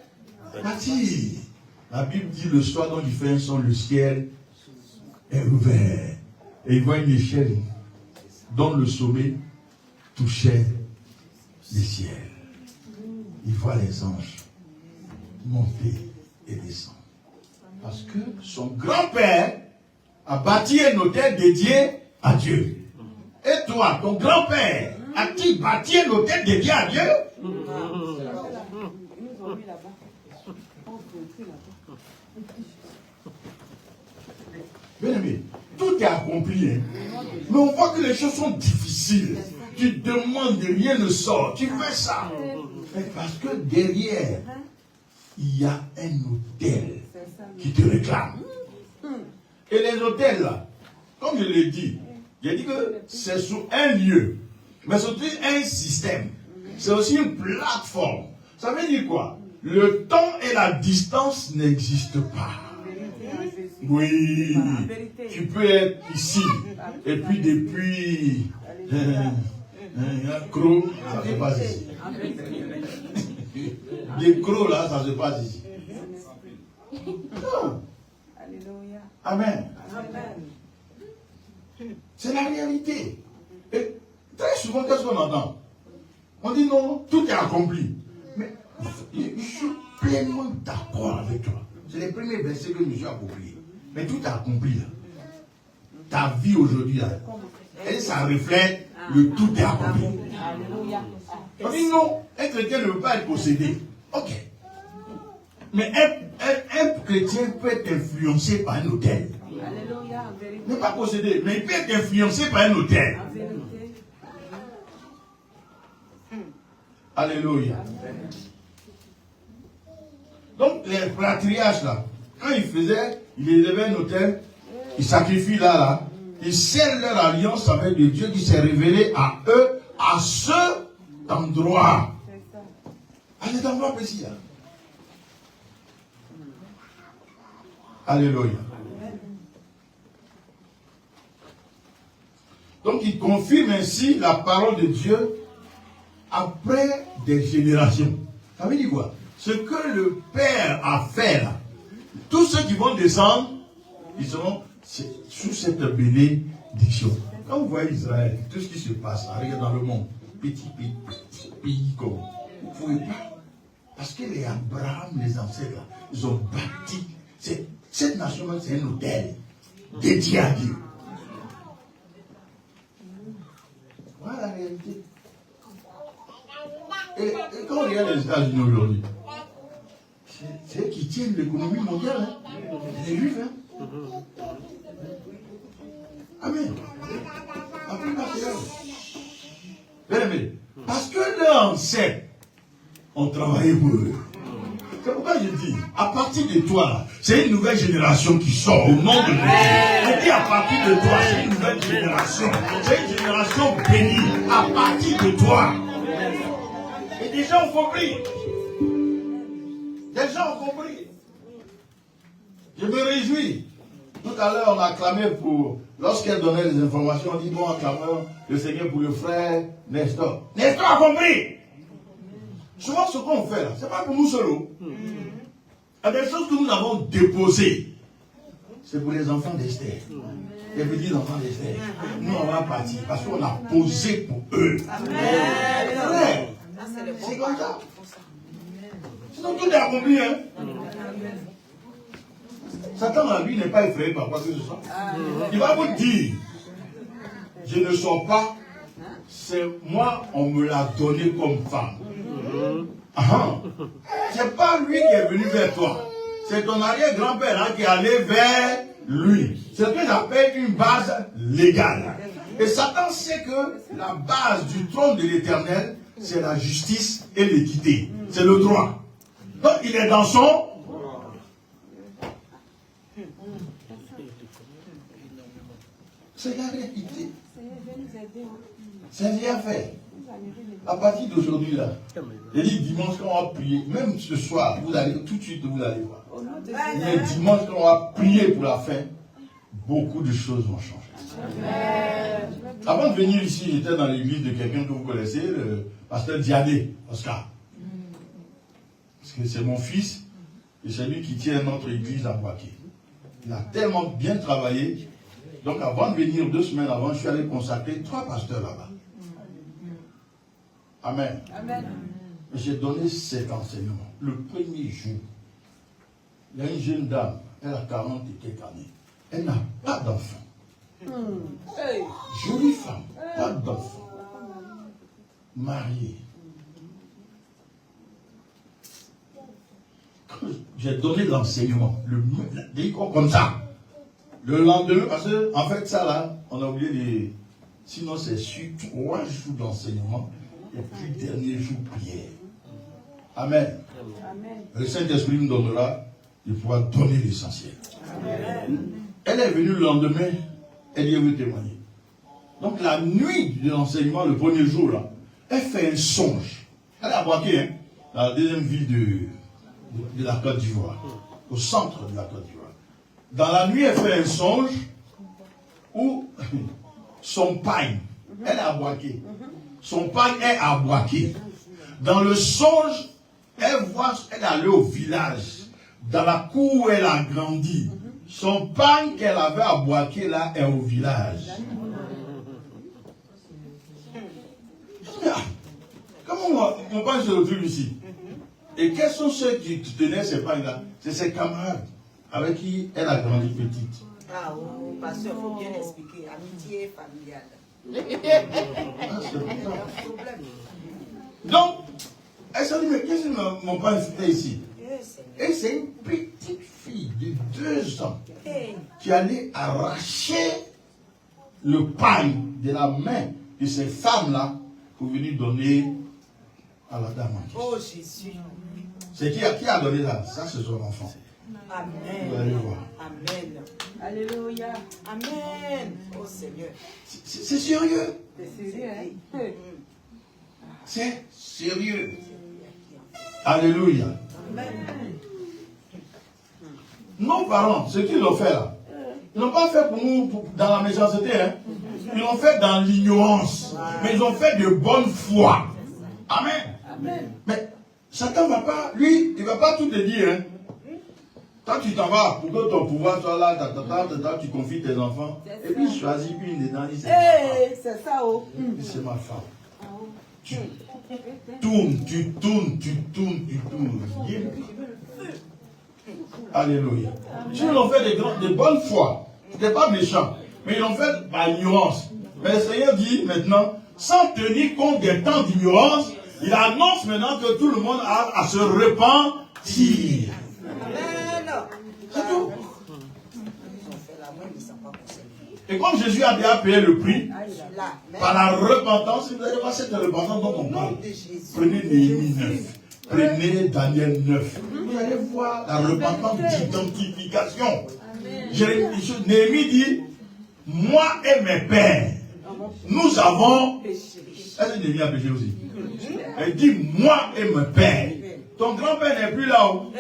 bâti. La Bible dit le soir dont il fait un son, le ciel est ouvert. Et il voit une échelle dont le sommet touchait les ciels. Il voit les anges monter et descendre. Parce que son grand-père a bâti un autel dédié à Dieu. Et toi, ton grand-père, a-t-il bâti un autel dédié à Dieu? Bien aimé, tout est accompli. Hein? Mais on voit que les choses sont difficiles. Tu demandes, rien ne sort. Tu fais ça. Parce que derrière, il y a un autel qui te réclame. Et les hôtels là, comme je l'ai dit, j'ai dit que c'est sur un lieu, mais c'est aussi un système. C'est aussi une plateforme. Ça veut dire quoi? Le temps et la distance n'existent pas. Oui, tu peux être ici, et puis depuis un croc, ça se passe ici. Des crocs là, ça se passe ici. Non. Amen. C'est la réalité. Et très souvent, qu'est-ce qu'on entend? On dit non, tout est accompli. Mais je suis pleinement d'accord avec toi. C'est les premiers versets que je me suis approprié. Mais tout est accompli là. Ta vie aujourd'hui là. Et ça reflète le tout est accompli. On dit non, un chrétien ne veut pas être possédé. Ok. Mais un chrétien peut être influencé par un autel. Ne pas posséder, mais il peut être influencé par un autel. Alléluia. Donc les patriarches là, quand ils faisaient, ils élevaient un autel, ils sacrifient là, ils scellent leur alliance avec le Dieu qui s'est révélé à eux, à cet endroit. À cet endroit précis là. Alléluia. Donc il confirme ainsi la parole de Dieu après des générations. Ça veut dire quoi? Ce que le Père a fait là, tous ceux qui vont descendre, ils seront sous cette bénédiction. Quand vous voyez Israël, tout ce qui se passe, regarde dans le monde, petit pays comme vous ne pouvez pas. Parce que les Abraham, les ancêtres, là, ils ont bâti. Cette nation-là, c'est un hôtel dédié à Dieu. Voilà la réalité. Et quand on regarde les États-Unis aujourd'hui, c'est eux qui tiennent l'économie mondiale. Hein. Les Juifs. Hein. Amen. Bien aimé. Parce que leurs ancêtres ont travaillé pour eux. C'est pourquoi je dis, à partir de toi, c'est une nouvelle génération qui sort au nom de Dieu. Je dis à partir de toi, c'est une nouvelle génération. C'est une génération bénie à partir de toi. Et des gens ont compris. Des gens ont compris. Je me réjouis. Tout à l'heure, on a acclamé pour... Lorsqu'elle donnait les informations, on dit, bon, acclamons le Seigneur pour le frère Nestor. Nestor a compris. Souvent, ce qu'on fait là, ce n'est pas pour nous seuls. Il y a des choses que nous avons déposées. C'est pour les enfants d'Esther. Les petits enfants d'Esther. Nous, on va partir parce qu'on a posé pour eux. Amen. C'est comme ça. Sinon, tout est accompli. Hein? Satan, lui, n'est pas effrayé par quoi que ce soit. Il va vous dire, je ne sors pas, c'est moi, on me l'a donné comme femme. C'est pas lui qui est venu vers toi. C'est ton arrière-grand-père hein, qui est allé vers lui. C'est ce que j'appelle une base légale. Et Satan sait que la base du trône de l'Éternel, c'est la justice et l'équité. C'est le droit. Donc il est dans son... C'est la réalité. C'est rien fait. À partir d'aujourd'hui, là, j'ai dit dimanche quand on va prier, même ce soir, vous allez tout de suite, vous allez voir. Mais dimanche quand on va prier pour la fin, beaucoup de choses vont changer. Avant de venir ici, j'étais dans l'église de quelqu'un que vous connaissez, le pasteur Diadé, Oscar. Parce que c'est mon fils, et c'est lui qui tient notre église à Boaké. Il a tellement bien travaillé. Donc avant de venir, 2 semaines avant, je suis allé consacrer 3 pasteurs là-bas. Amen. Amen. J'ai donné cet enseignement. Le premier jour, il y a une jeune dame, elle a 40 et quelques années. Elle n'a pas d'enfant. Jolie femme, pas d'enfant. Mariée. Quand j'ai donné l'enseignement, comme ça. Le lendemain, parce que, en fait, ça là, on a oublié les. Sinon, c'est sur 3 jours d'enseignement. Et puis, dernier jour, prière. Amen. Amen. Le Saint-Esprit nous donnera, il pourra donner l'essentiel. Elle est venue le lendemain, elle y est venue témoigner. Donc, la nuit de l'enseignement, le premier jour, là, elle fait un songe. Elle est à Boaké, hein, dans la deuxième ville de la Côte d'Ivoire, au centre de la Côte d'Ivoire. Dans la nuit, elle fait un songe où son pagne, elle est à Boaké. Son pagne est à Boaké. Dans le songe, elle voit, elle est allée au village. Dans la cour où elle a grandi. Son pagne qu'elle avait à Boaké, là, est au village. Comment mon pagne se retrouve ici? Et quels sont ceux qui tenaient ces pagnes-là? C'est ses camarades avec qui elle a grandi petite. Ah, oh, pasteur, il faut bien expliquer. Amitié familiale. Donc, elle s'est dit, mais qu'est-ce que mon père fait ici? Et c'est une petite fille de 2 ans qui allait arracher le pain de la main de ces femmes-là pour venir donner à la dame. Oh Jésus. C'est qui a donné ça? Ça, c'est son enfant. Amen. Vous allez voir. Amen. Alléluia. Amen. Oh Seigneur. C'est sérieux. C'est sérieux. C'est sérieux. Alléluia. Amen. Nos parents, ce qu'ils ont fait là, ils n'ont pas fait pour nous dans la méchanceté. Hein. Ils l'ont fait dans l'ignorance. Mais ils ont fait de bonne foi. Amen. Amen. Mais Satan ne va pas, lui, il ne va pas tout te dire. Hein. Quand tu t'en vas, pour que ton pouvoir soit là, tu confies tes enfants. Et puis choisis une dedans. C'est ça, oh. C'est ma femme. Tu tournes, tu tournes, tu tournes, tu tournes. Alléluia. Ils l'ont fait de bonne foi. C'était pas méchant. Mais ils l'ont fait par ignorance. Mais le Seigneur dit maintenant, sans tenir compte des temps d'ignorance, il annonce maintenant que tout le monde a à se repentir. C'est tout. Et comme Jésus a déjà payé le prix, par la repentance, vous allez voir cette repentance dont on parle. Prenez Néhémie 9. Prenez Daniel 9. Vous allez voir la repentance d'identification. Néhémie dit, moi et mes pères, nous avons... Est-ce que Néhémie a péché aussi? Elle dit, moi et mes pères. Ton grand-père n'est plus là-haut.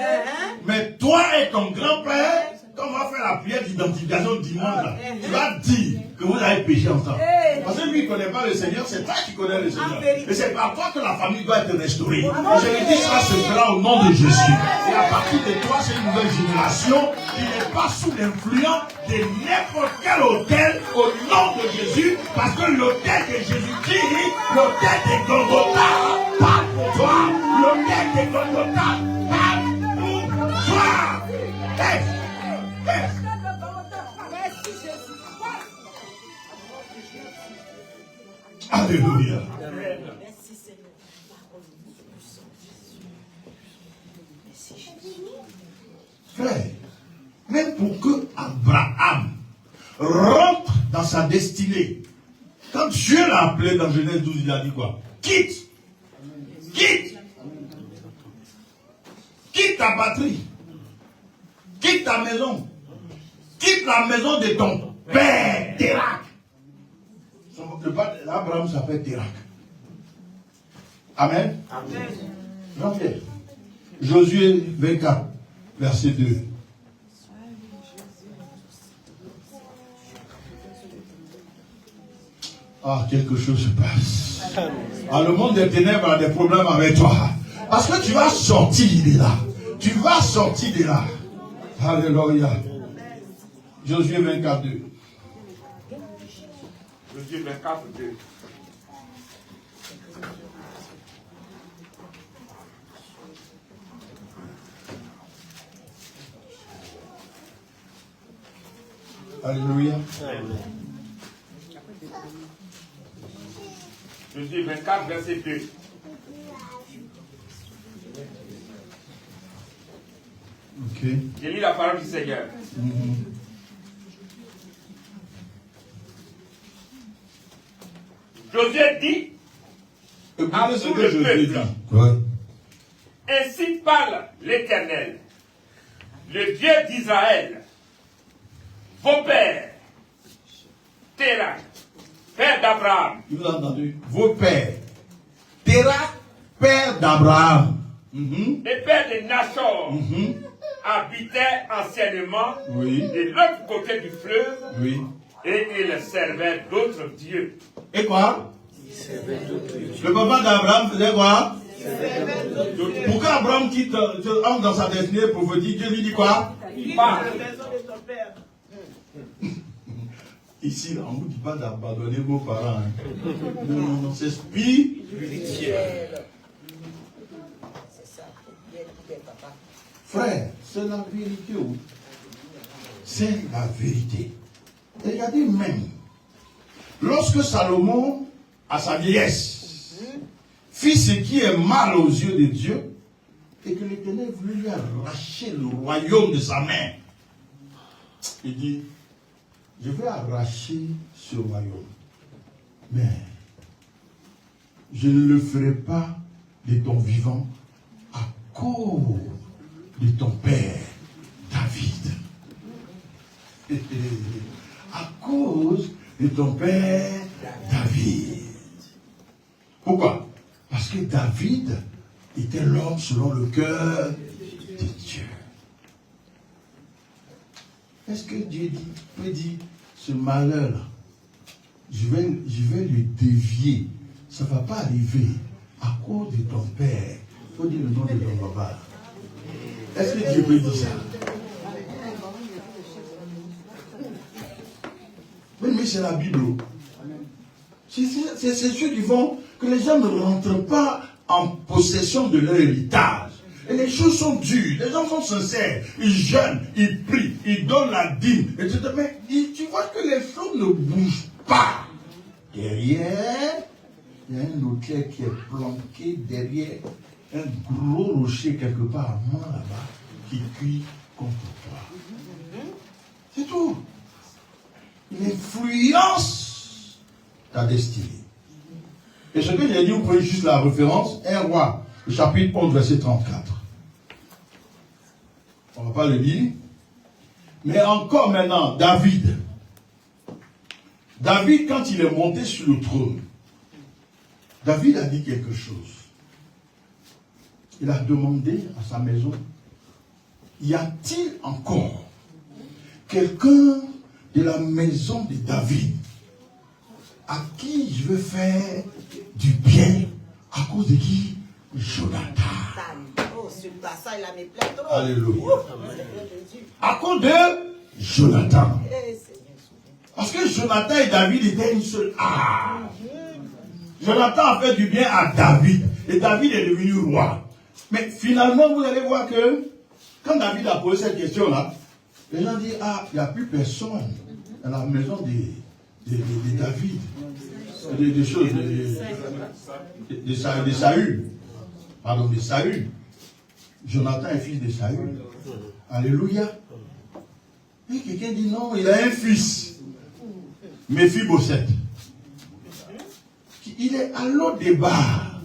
Mais toi et ton grand-père, quand on va faire la prière d'identification dimanche, là, tu vas dire que vous avez péché ensemble. Parce que lui, il ne connaît pas le Seigneur, c'est toi qui connais le Seigneur. Et c'est par toi que la famille doit être restaurée. Je lui dis, ça se fera au nom de Jésus. Et à partir de toi, c'est une nouvelle génération qui n'est pas sous l'influence de n'importe quel autel au nom de Jésus. Parce que l'autel de Jésus-Christ, l'autel de Golgotha, pas pour toi. L'autel de Golgotha, pas pour toi. Alléluia. Merci Seigneur. Frère, même pour que Abraham rentre dans sa destinée, quand Dieu l'a appelé dans Genèse 12, il a dit quoi? Quitte. Quitte. Quitte ta patrie. Quitte ta maison. Quitte la maison de ton père, Térak. Le père d'Abraham s'appelle Térak. Amen. Amen. Jean-Pierre. Josué 24, verset 2. Ah, quelque chose se passe. Ah, le monde des ténèbres a des problèmes avec toi. Parce que tu vas sortir de là. Tu vas sortir de là. Alléluia. Josué 24, 2. Josué 24, 2. Alléluia. Josué 24, verset 2. Ok. Je lis la parole du Seigneur. Josué dit à tout le peuple, ainsi parle l'Éternel, le Dieu d'Israël, vos pères, Térak, père d'Abraham. Vous avez entendu? Vos pères. Térak, père d'Abraham. Et père de Nachor, habitaient anciennement de l'autre côté du fleuve, et ils servaient d'autres dieux. Et quoi? Le papa d'Abraham faisait quoi? Pourquoi Abraham quitte entre dans sa destinée prophétique? Dieu lui dit quoi? Ici, on ne vous dit pas d'abandonner vos parents. Hein. Non, c'est spirituel. Frère, c'est la vérité. C'est la vérité. Regardez même, lorsque Salomon, à sa vieillesse, fit ce qui est mal aux yeux de Dieu, et que l'Éternel voulait lui arracher le royaume de sa main, il dit, je vais arracher ce royaume, mais je ne le ferai pas de ton vivant à cause de ton père David. À cause de ton père David. Pourquoi? Parce que David était l'homme selon le cœur de Dieu. Est-ce que Dieu peut dire, ce malheur-là, je vais le dévier. Ça ne va pas arriver à cause de ton père. Il faut dire le nom de ton papa. Est-ce que Dieu peut dire ça? Mais c'est la Bible. C'est ceux qui font que les gens ne rentrent pas en possession de leur héritage. Et les choses sont dures, les gens sont sincères, ils jeûnent, ils prient, ils donnent la dîme, etc. Mais tu vois que les choses ne bougent pas. Derrière, il y a un hôtel qui est planqué derrière un gros rocher quelque part à moi là-bas qui cuit contre toi. C'est tout. Il influence ta destinée. Et ce que j'ai dit, vous prenez juste la référence, 1 Roi, le chapitre 11, verset 34. On ne va pas le lire. Mais encore maintenant, David. David, quand il est monté sur le trône, David a dit quelque chose. Il a demandé à sa maison, y a-t-il encore quelqu'un de la maison de David à qui je veux faire du bien à cause de qui? Jonathan. Oh, celui-là, ça, il a mis plein trop. Alléluia. À cause de Jonathan. Parce que Jonathan et David étaient une seule âme. Jonathan a fait du bien à David. Et David est devenu roi. Mais finalement, vous allez voir que quand David a posé cette question-là, les gens disent, ah, il n'y a plus personne dans la maison de David. Des choses de Saül. Pardon, de Saül. Jonathan est fils de Saül. Alléluia. Et quelqu'un dit non, il a un fils. Méphibosheth. Il est à l'autre débat.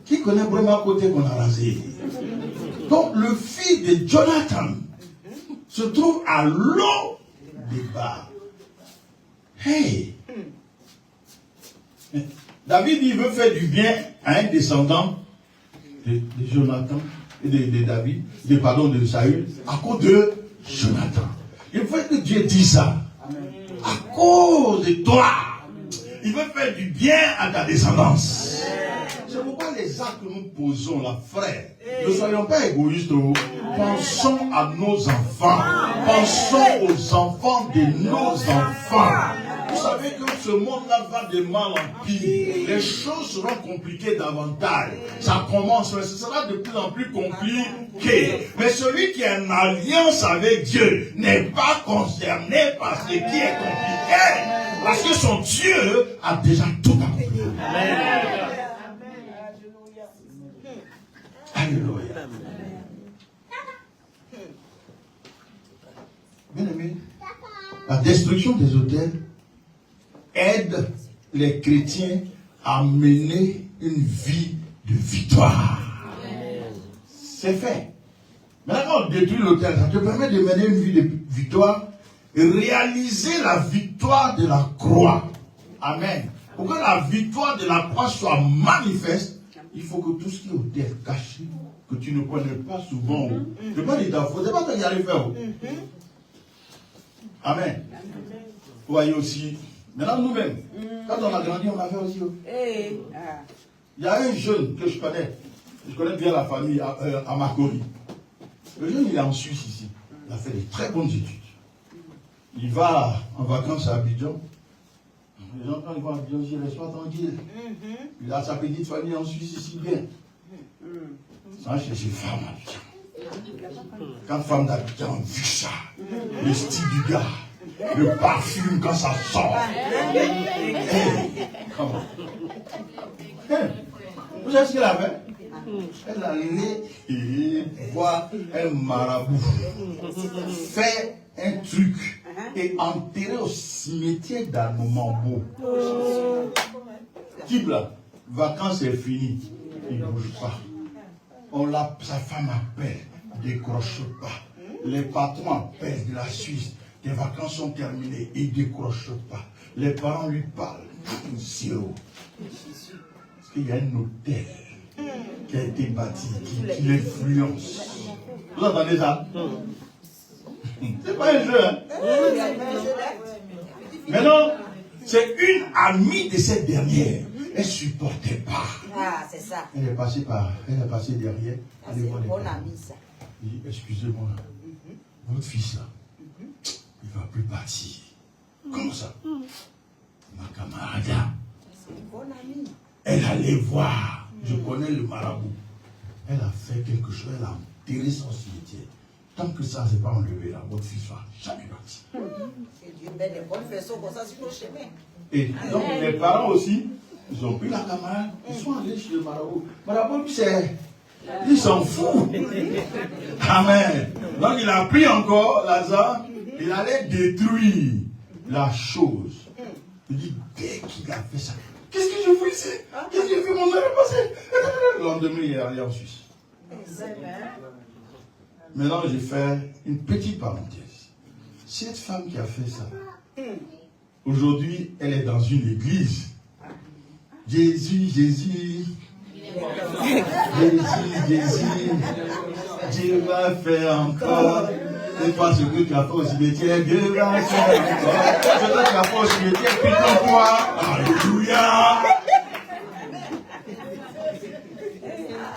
Qui connaît vraiment côté qu'on a rasé? Donc le fils de Jonathan se trouve à l'autre débat. Hey! David, il veut faire du bien à un descendant de Jonathan, de David, de Saül, à cause de Jonathan. Il faut que Dieu dise ça. À cause de toi, il veut faire du bien à ta descendance. C'est pourquoi les actes que nous posons là, frère, ne soyons pas égoïstes. Pensons à nos enfants. Pensons aux enfants de nos enfants. Vous savez que ce monde-là va de mal en pire. Les choses seront compliquées davantage. Ça commence, mais ce sera de plus en plus compliqué. Mais celui qui est en alliance avec Dieu n'est pas concerné par ce qui est compliqué. Parce que son Dieu a déjà tout accompli. Amen. Alléluia. Bien aimé, la destruction des autels aide les chrétiens à mener une vie de victoire. C'est fait. Maintenant, quand on détruit l'autel, ça te permet de mener une vie de victoire et réaliser la victoire de la croix. Amen. Pour que la victoire de la croix soit manifeste, il faut que tout ce qui est autel caché, que tu ne connais pas souvent, c'est pas des infos, c'est pas toi qui allais faire. Amen. Vous voyez aussi, maintenant nous-mêmes, quand on a grandi, on a fait aussi. Il y a un jeune que je connais bien la famille à Makori. Le jeune, il est en Suisse ici. Il a fait de très bonnes études. Il va en vacances à Abidjan. Les gens, quand ils vont à Abidjan, ils restent pas tranquilles. Il a sa petite famille en Suisse ici bien. Ça, chez ses femmes à Abidjan. Quand femme d'Abidjan a vu ça, le style du gars, le parfum quand ça sort. Comment? Vous savez ce qu'elle a fait? Elle allait voir un marabout, faire un truc et enterrer au cimetière d'Armemambo. Kibla, vacances est fini, il ne bouge pas. Sa femme appelle, décroche pas. Les patrons appellent de la Suisse. Les vacances sont terminées. Ils ne décrochent pas. Les parents lui parlent. Zéro. Parce qu'il y a un hôtel qui a été bâti, qui l'influence. Vous entendez ça? C'est pas un jeu, hein? Mais non, c'est une amie de cette dernière. Elle ne supportait pas. Ah, c'est ça. Elle est passée derrière. Ah, c'est une bonne amie, ça. Elle dit, excusez-moi, votre fils là, il ne va plus partir. Comment ça? Ma camarade là. C'est une bonne amie. Elle allait voir. Je connais le marabout. Elle a fait quelque chose, elle a enterré son cimetière. Tant que ça ne s'est pas enlevé là, votre fils ne va jamais partir. Et Dieu met des bonnes personnes comme ça sur le chemin. Et donc les parents aussi, ils ont pris la camarade, ils sont allés chez le marabout. Marabout, il s'en fout. Amen. Donc il a pris encore l'argent, il allait détruire la chose. Il dit, dès qu'il a fait ça, qu'est-ce que je fais ici? Qu'est-ce que j'ai fait? Mon mère est passée. Le lendemain, il est allé en Suisse. Maintenant, j'ai fait une petite parenthèse. Cette femme qui a fait ça, aujourd'hui, elle est dans une église. Jésus, Jésus, Dieu va faire encore. C'est pas ce que tu as fait au cimetière, Dieu va faire encore. Ce que tu as fait au cimetière, putain-toi. Alléluia.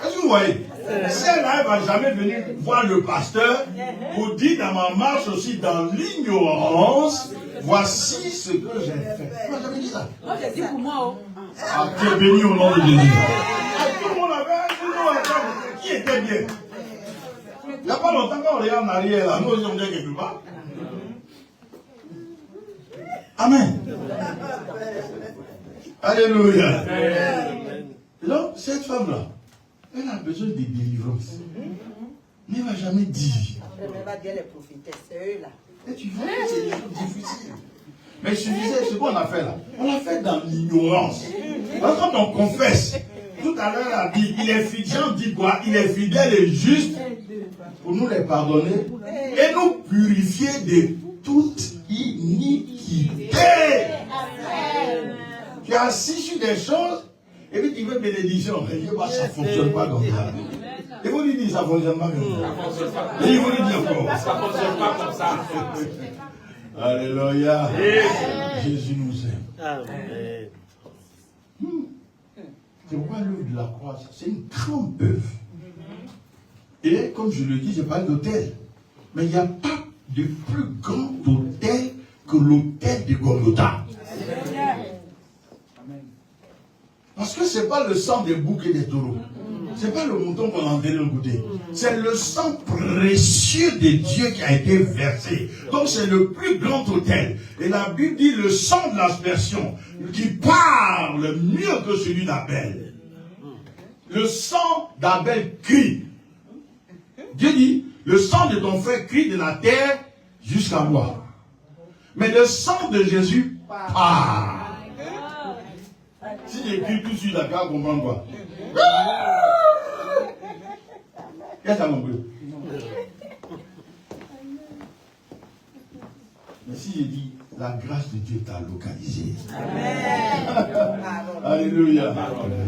Est-ce que vous voyez? Celle-là, elle ne va jamais venir voir le pasteur pour dire dans ma marche aussi dans l'ignorance, voici ce que j'ai fait. Moi, j'avais dit ça. Moi, j'ai dit pour moi. Ah, tu es béni au nom de Jésus. Tout le monde avait, qui était bien. Il n'y a pas longtemps quand on regarde en arrière, là, nous aussi on dit quelque part. Amen. Alléluia. Donc, cette femme-là, elle a besoin de délivrance. Mais elle ne va jamais dire. Elle va dire les prophétesses, c'est eux là. Et tu vois que c'est des choses difficiles. Mais il suffisait, ce qu'on a fait là. On l'a fait dans l'ignorance. Parce que quand on confesse, tout à l'heure, elle a dit, il est fidèle, on dit quoi? Il est fidèle et juste pour nous les pardonner et nous purifier de toute iniquité. Tu as assis sur des choses et puis tu veux bénédiction. Et Dieu, ça ne fonctionne pas comme ça. Et vous lui dites, ça ne fonctionne pas comme ça. Et il vous lui dit encore. Ça ne fonctionne pas comme ça. Alléluia. Jésus nous aime. Amen. C'est pourquoi l'œuvre de la croix, c'est une grande œuvre. Et comme je le dis, je parle d'hôtel. Mais il n'y a pas de plus grand hôtel que l'hôtel de Golgotha. Parce que ce n'est pas le sang des boucs et des taureaux. Ce n'est pas le mouton qu'on a enterré de côté. C'est le sang précieux de Dieu qui a été versé. Donc c'est le plus grand autel. Et la Bible dit le sang de l'aspersion qui parle mieux que celui d'Abel. Le sang d'Abel crie. Dieu dit, le sang de ton frère crie de la terre jusqu'à moi. Mais le sang de Jésus parle. Si j'écris tout sur la carte, comprends quoi? Qu'est-ce que ça compris? Mais si j'ai dit, la grâce de Dieu t'a localisé. Amen. Alléluia.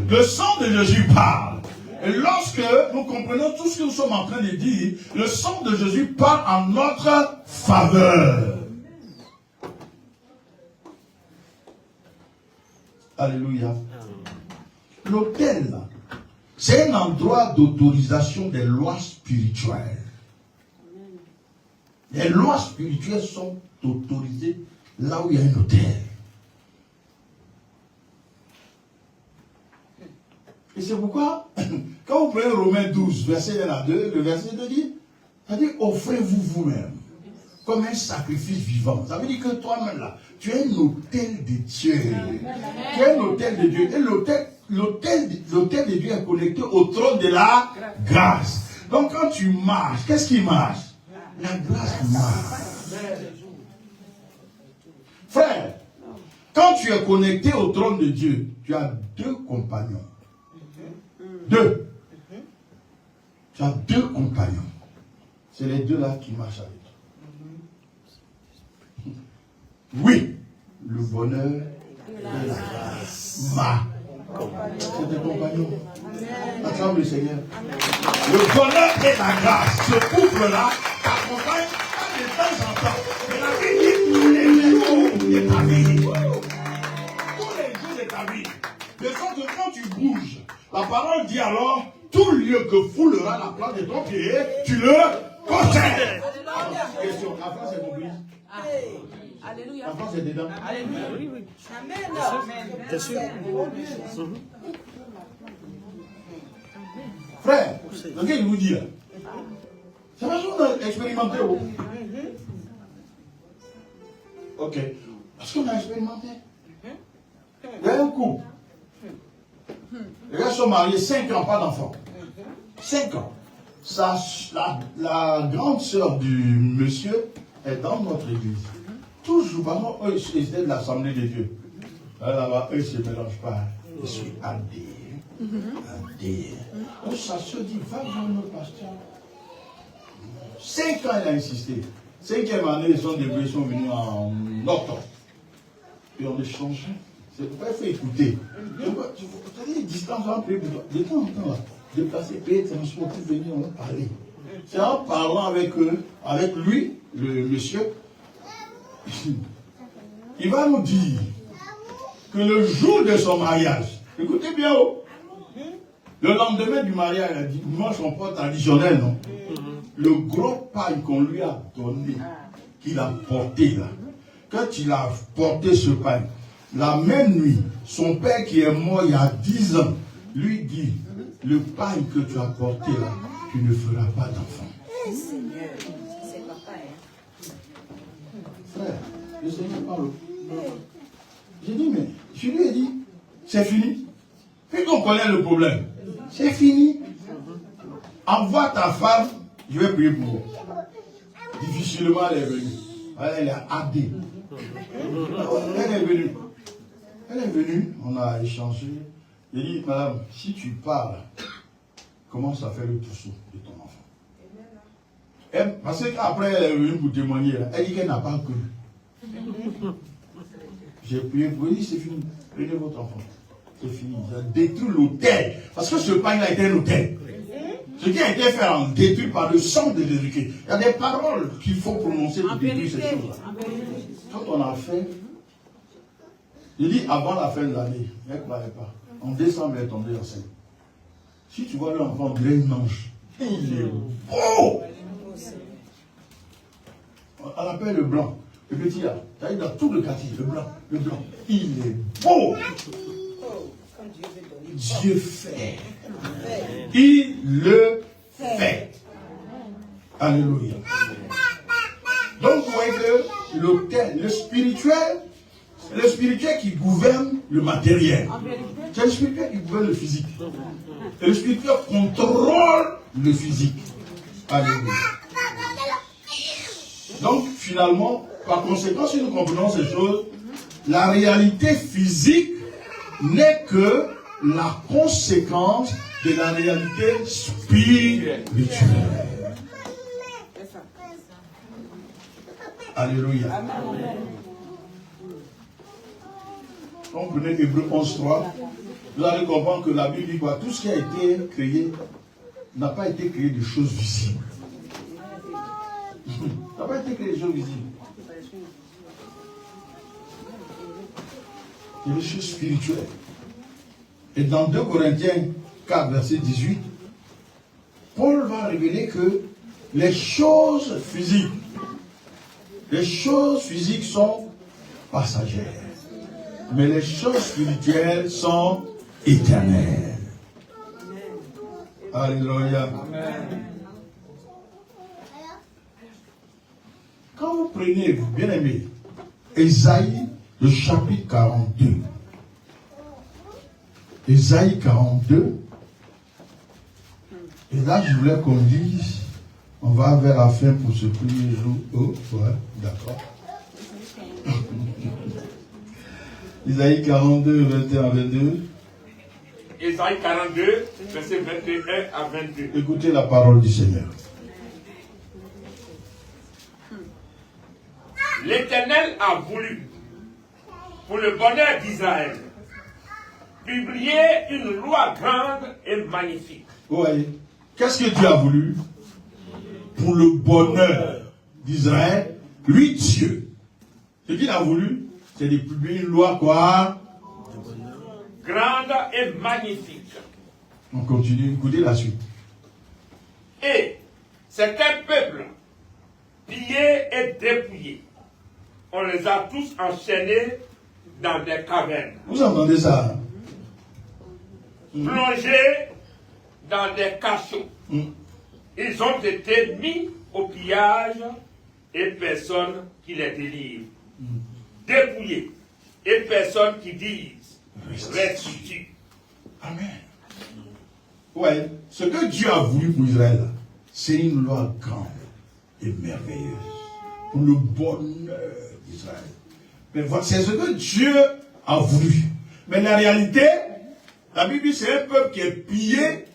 Le sang de Jésus parle. Et lorsque nous comprenons tout ce que nous sommes en train de dire, le sang de Jésus parle en notre faveur. Alléluia. L'autel, c'est un endroit d'autorisation des lois spirituelles. Les lois spirituelles sont autorisées là où il y a un autel. Et c'est pourquoi, quand vous prenez Romains 12, verset 1 à 2, le verset 2 dit, ça dit, offrez-vous vous-même comme un sacrifice vivant. Ça veut dire que toi-même là, tu es un autel de Dieu. Tu es un autel de Dieu. Et l'autel de Dieu est connecté au trône de la grâce. Donc quand tu marches, qu'est-ce qui marche? La grâce marche. Frère, quand tu es connecté au trône de Dieu, tu as deux compagnons. Deux. Tu as deux compagnons. C'est les deux là qui marchent avec toi. Oui, le bonheur et la grâce. C'est des compagnons. Acclame le Seigneur. Le bonheur et la grâce, ce couple-là t'accompagne pas de temps en temps. Mais la vie dit tous les jours de ta vie. Tous les jours de ta vie. De sorte que quand tu bouges, la parole dit alors, tout lieu que foulera la plante de ton pied, tu le possèdes. Question, la France est comprise? Alléluia. La France est dedans? Alléluia. Oui, oui. Amen. Bien sûr. Frère, ok, je vous dis là. C'est pas qu'on a expérimenté. Ok. Parce qu'on a expérimenté. Il y a un couple. Les gars sont mariés 5 ans, pas d'enfants. 5 ans. La grande sœur du monsieur est dans notre église. Toujours, par eux, ils étaient de l'Assemblée des dieux. Là-bas, eux, ils ne se mélangent pas. Ils sont adhérents. Donc, sa soeur dit, va voir notre pasteur. 5 ans, il a insisté. 5e année, ils sont venus en octobre. Et on échangeait. C'est pourquoi il faut écouter. Vous savez, les distances entre eux, de temps en temps, là, déplacer, payer, transporter, venir, on va parler. C'est en parlant avec eux, avec lui, le monsieur, il va nous dire que le jour de son mariage, écoutez bien, le lendemain du mariage, il a dit, dimanche on porte traditionnel, non? Le gros pain qu'on lui a donné, qu'il a porté là, quand il a porté ce pain, la même nuit, son père qui est mort il y a 10 ans, lui dit, le pain que tu as porté là, tu ne feras pas d'enfant. Seigneur, c'est papa, hein. Frère, le Seigneur parle. J'ai dit, mais je lui ai dit, c'est fini. Puis qu'on connaît le problème. C'est fini. Envoie ta femme, je vais prier pour vous. Difficilement, elle est venue. Elle est hâtée. Elle est venue. Elle est venue, on a échangé. J'ai dit, madame, si tu parles, commence à faire le trousseau de ton enfant. Parce qu'après, elle est venue pour témoigner. Elle dit qu'elle n'a pas cru. J'ai prié pour elle, c'est fini. Prenez votre enfant. C'est fini. J'ai détruit l'autel. Parce que ce pain-là était un autel. Ce qui a été fait en détruit par le sang de Jésus-Christ. Il y a des paroles qu'il faut prononcer pour détruire ces choses-là. Quand on a fait, il dit avant la fin de l'année, elle ne croyait pas. En décembre, elle est tombée enceinte. Si tu vois l'enfant, il est un ange. Il est beau. On l'appelle le blanc. Le petit là, ça est dans tout le quartier, le blanc. Il est beau. Dieu fait. Il le fait. Alléluia. Donc, vous voyez que l'autel, le spirituel qui gouverne le matériel. C'est le spirituel qui gouverne le physique. Et le spirituel contrôle le physique. Alléluia. Donc, finalement, par conséquent, si nous comprenons ces choses, la réalité physique n'est que la conséquence de la réalité spirituelle. Alléluia. Donc, prenez Hébreux 11.3. Vous allez comprendre que la Bible dit quoi? Tout ce qui a été créé n'a pas été créé de choses visibles. Ça n'a pas été créé des choses visibles. C'est des choses spirituelles. Et dans 2 Corinthiens 4, verset 18, Paul va révéler que les choses physiques sont passagères. Mais les choses spirituelles sont éternelles. Alléluia. Amen. Quand vous prenez, bien aimé, Ésaïe, le chapitre 42. Ésaïe 42. Et là, je voulais qu'on dise, on va vers la fin pour ce premier jour. Oh, ouais, d'accord. Ésaïe 42, 21 à 22. Ésaïe 42, verset 21 à 22. Écoutez la parole du Seigneur. l'Éternel a voulu, pour le bonheur d'Israël, publier une loi grande et magnifique. Oui. Qu'est-ce que Dieu a voulu? Pour le bonheur d'Israël, lui, Dieu. Ce qu'il a voulu, c'est de publier une loi quoi? Grande et magnifique. On continue, écoutez la suite. Et certains peuples, pillés et dépouillés, on les a tous enchaînés dans des cavernes. Vous entendez ça? Plongés dans des cachots. Ils ont été mis au pillage et personne qui les délivre. Dépouillés et personne qui dise restitue. Amen. Ouais, ce que Dieu a voulu pour Israël, c'est une loi grande et merveilleuse pour le bonheur d'Israël. Mais voilà, c'est ce que Dieu a voulu. Mais la réalité, la Bible dit c'est un peuple qui est pillé,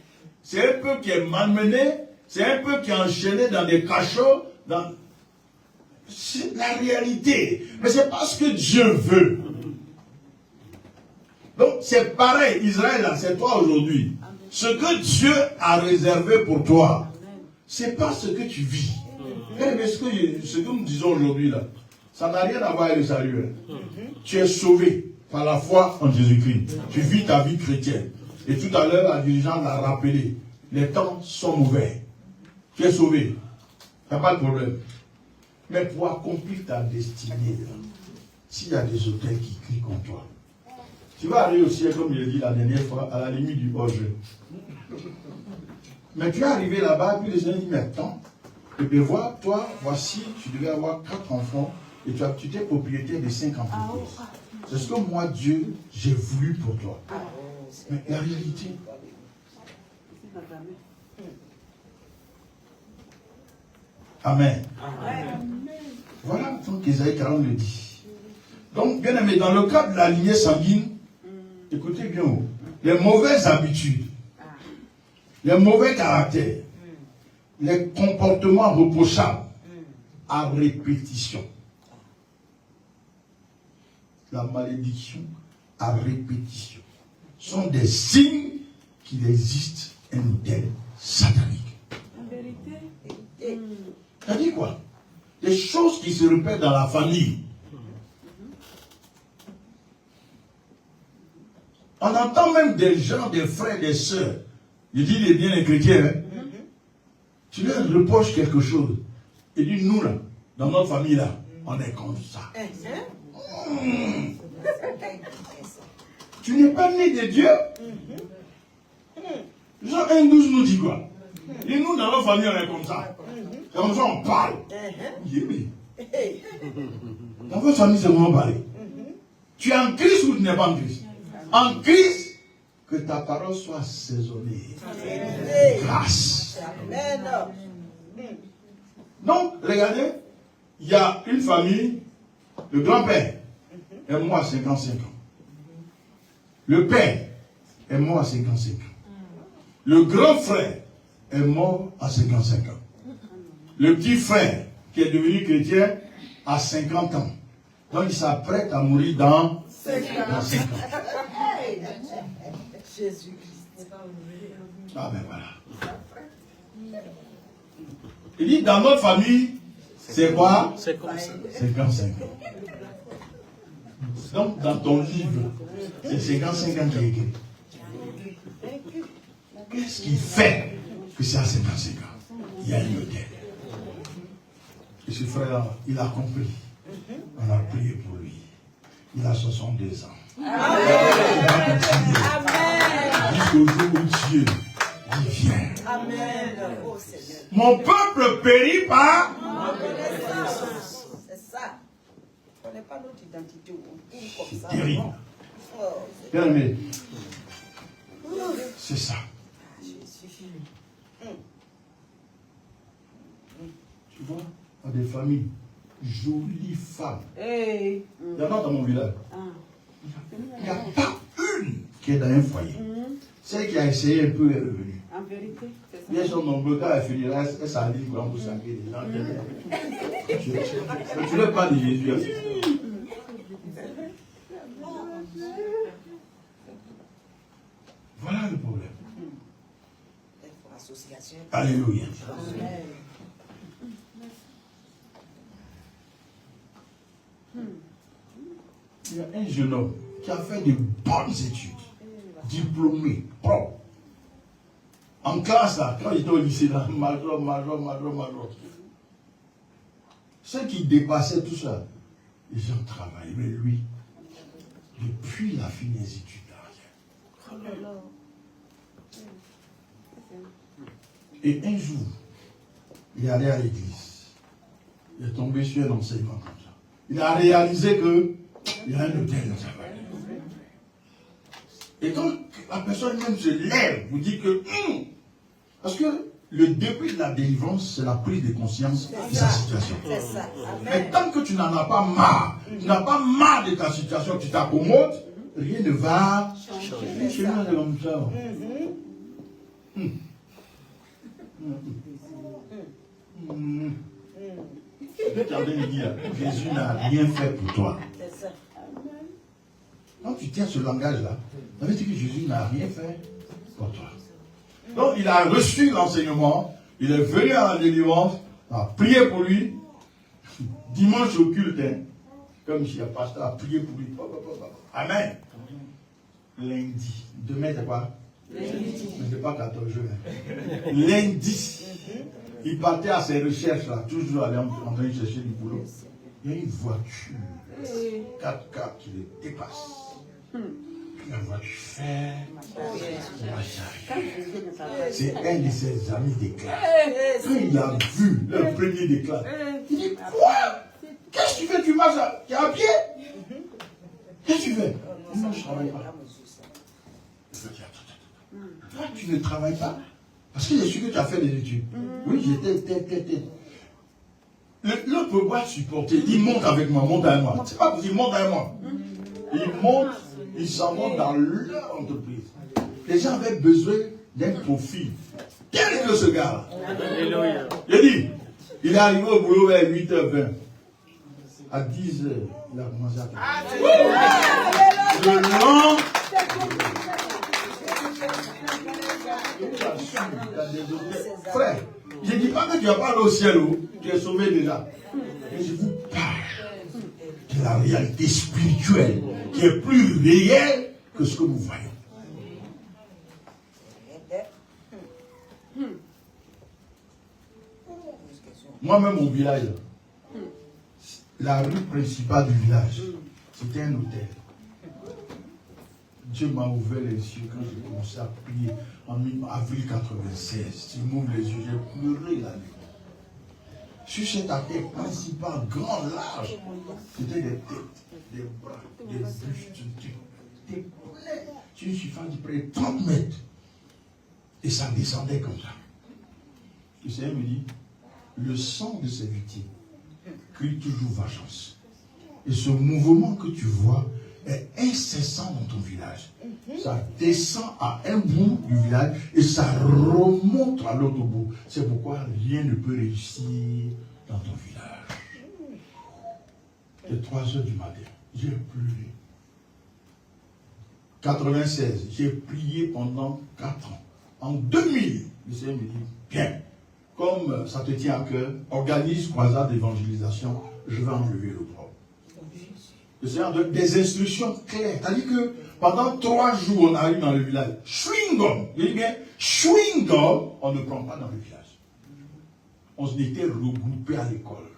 c'est un peuple qui est malmené, c'est un peuple qui est enchaîné dans des cachots. C'est la réalité. Mais c'est pas ce que Dieu veut. Donc c'est pareil, Israël, là, c'est toi aujourd'hui. Ce que Dieu a réservé pour toi, c'est pas ce que tu vis. Mais ce que nous disons aujourd'hui, là, ça n'a rien à voir avec le salut. Tu es sauvé par la foi en Jésus-Christ. Tu vis ta vie chrétienne. Et tout à l'heure, la dirigeante l'a rappelé. Les temps sont mauvais. Tu es sauvé. Il n'y a pas de problème. Mais pour accomplir ta destinée, s'il y a des autels qui crient contre toi, tu vas arriver au ciel, comme je l'ai dit la dernière fois, à la limite du hors-jeu. Mais tu es arrivé là-bas, puis les gens disent, mais attends, et bien voilà, toi, voici, tu devais avoir 4 enfants, et tu étais propriétaire de 5 entreprises. C'est ce que moi, Dieu, j'ai voulu pour toi. Mais la réalité, Amen. Voilà donc Isaïe 40 le dit. Donc, bien aimé, dans le cadre de la lignée sanguine, écoutez bien, les mauvaises habitudes, les mauvais caractères, les comportements reprochables à répétition, la malédiction à répétition, sont des signes qu'il existe un autel satanique. En vérité. Ça dit quoi? Des choses qui se répètent dans la famille. On entend même des gens, des frères, des sœurs. Je dis les biens des chrétiens. Hein? Tu leur reproches quelque chose. Et dis nous là, dans notre famille là, on est comme ça. Tu n'es pas né de Dieu. Jean 1,12 nous dit quoi? Et nous dans notre famille on est comme ça. C'est comme ça on parle. Oui. Dans votre famille c'est comment parler. Tu es en Christ ou tu n'es pas en Christ? En Christ, que ta parole soit assaisonnée. Grâce. Donc, regardez, il y a une famille, le grand-père est mort à 55 ans. Le père est mort à 55 ans. Le grand frère est mort à 55 ans. Le petit frère, qui est devenu chrétien, à 50 ans. Donc, il s'apprête à mourir dans 5 ans. Jésus-Christ. Ah ben voilà. Il dit, dans notre famille, c'est quoi? 55 ans. Donc, dans ton livre, c'est 55 ans qui est écrit. Qu'est-ce qui fait que c'est à 55 ans? Il y a une autel. Et ce frère-là, il a compris. On a prié pour lui. Il a 62 ans. Amen. Jusqu'au jour où Dieu vient. Amen. Oh Seigneur. Mon peuple périt par. C'est ça. On n'est pas notre identité. C'est terrible. Oh, Bien aimé. C'est ça. Tu vois, dans des familles, jolies femmes. Hey. Il y en a dans mon village. Il n'y a pas une qui est dans un foyer. Celle qui a essayé un peu est revenue. En vérité, c'est Ils sont nombreux, quand elle finira, elle s'aligne pour sacrer les gens. Tu ne pas de Jésus. Voilà le problème. Alléluia. Il y a un jeune homme qui a fait de bonnes études, diplômé, propre. En classe, là, quand il était au lycée, là, major. Ceux qui dépassaient tout ça, les gens travaillaient. Mais lui, depuis la fin des études, là, rien. Et un jour, il est allé à l'église. Il est tombé sur un enseignement comme ça. Il a réalisé qu'il y a un hôtel dans sa famille. Et quand la personne même se lève, vous dit que... parce que le début de la délivrance, c'est la prise de conscience de sa situation. Mais tant que tu n'en as pas marre, tu n'as pas marre de ta situation, tu t'accommodes, rien ne va changer. C'est comme ça. Jésus n'a rien fait pour toi. Quand tu tiens ce langage-là, ça veut dire que Jésus n'a rien fait pour toi. Donc il a reçu l'enseignement, il est venu à la délivrance, on a prié pour lui. Dimanche au culte, comme si le pasteur a prié pour lui. Amen. Lundi. Demain, c'est quoi? Lundi. Mais c'est pas 14 jours. Lundi. Il partait à ses recherches là, toujours aller en train de chercher du boulot. Il y a une voiture 4x4 qui le dépasse. La voiture fait. C'est un de ses amis de classe. Quand il a vu le premier de classe, il dit quoi? Qu'est-ce que tu fais? Tu marches là? Tu es à pied? Qu'est-ce que tu fais? Non, je ne travaille pas. Toi, tu ne travailles pas? Parce que je suis que tu as fait des études. Oui, j'étais. L'autre peut pas supporter. Il monte avec moi, monte avec moi. C'est pas possible, monte avec moi. Il monte, il s'en monte dans leur entreprise. Les gens avaient besoin d'un profil. Tel que ce gars-là. J'ai dit, il est arrivé au boulot vers 8h20. À 10h, il a commencé à travailler. Le long. Frère, je ne dis pas que tu n'as pas allé au ciel, tu es sauvé déjà. Mais je vous parle de la réalité spirituelle qui est plus réelle que ce que nous voyons. Moi-même, mon village, la rue principale du village, c'était un hôtel. Dieu m'a ouvert les yeux quand j'ai commencé à prier en avril 96. Tu m'ouvres les yeux, j'ai pleuré la nuit. Sur cet artère principal, grand, large, c'était des têtes, des bras, des bustes, des poulets. Sur une surface de près de 30 mètres. Et ça descendait comme ça. Le Seigneur me dit, le sang de ces victimes crie toujours vengeance. Et ce mouvement que tu vois est incessant dans ton village. Ça descend à un bout du village et ça remonte à l'autre bout. C'est pourquoi rien ne peut réussir dans ton village. C'est 3h du matin. J'ai pleuré. 96, j'ai prié pendant 4 ans. En 2000, le Seigneur me dit, bien, comme ça te tient à cœur, organise croisade d'évangélisation, je vais enlever le problème. Le Seigneur donne des instructions claires. C'est-à-dire que pendant 3 jours, on arrive dans le village. Chewing-gum. Vous dites bien, chewing-gum, on ne prend pas dans le village. On s'était regroupés à l'école.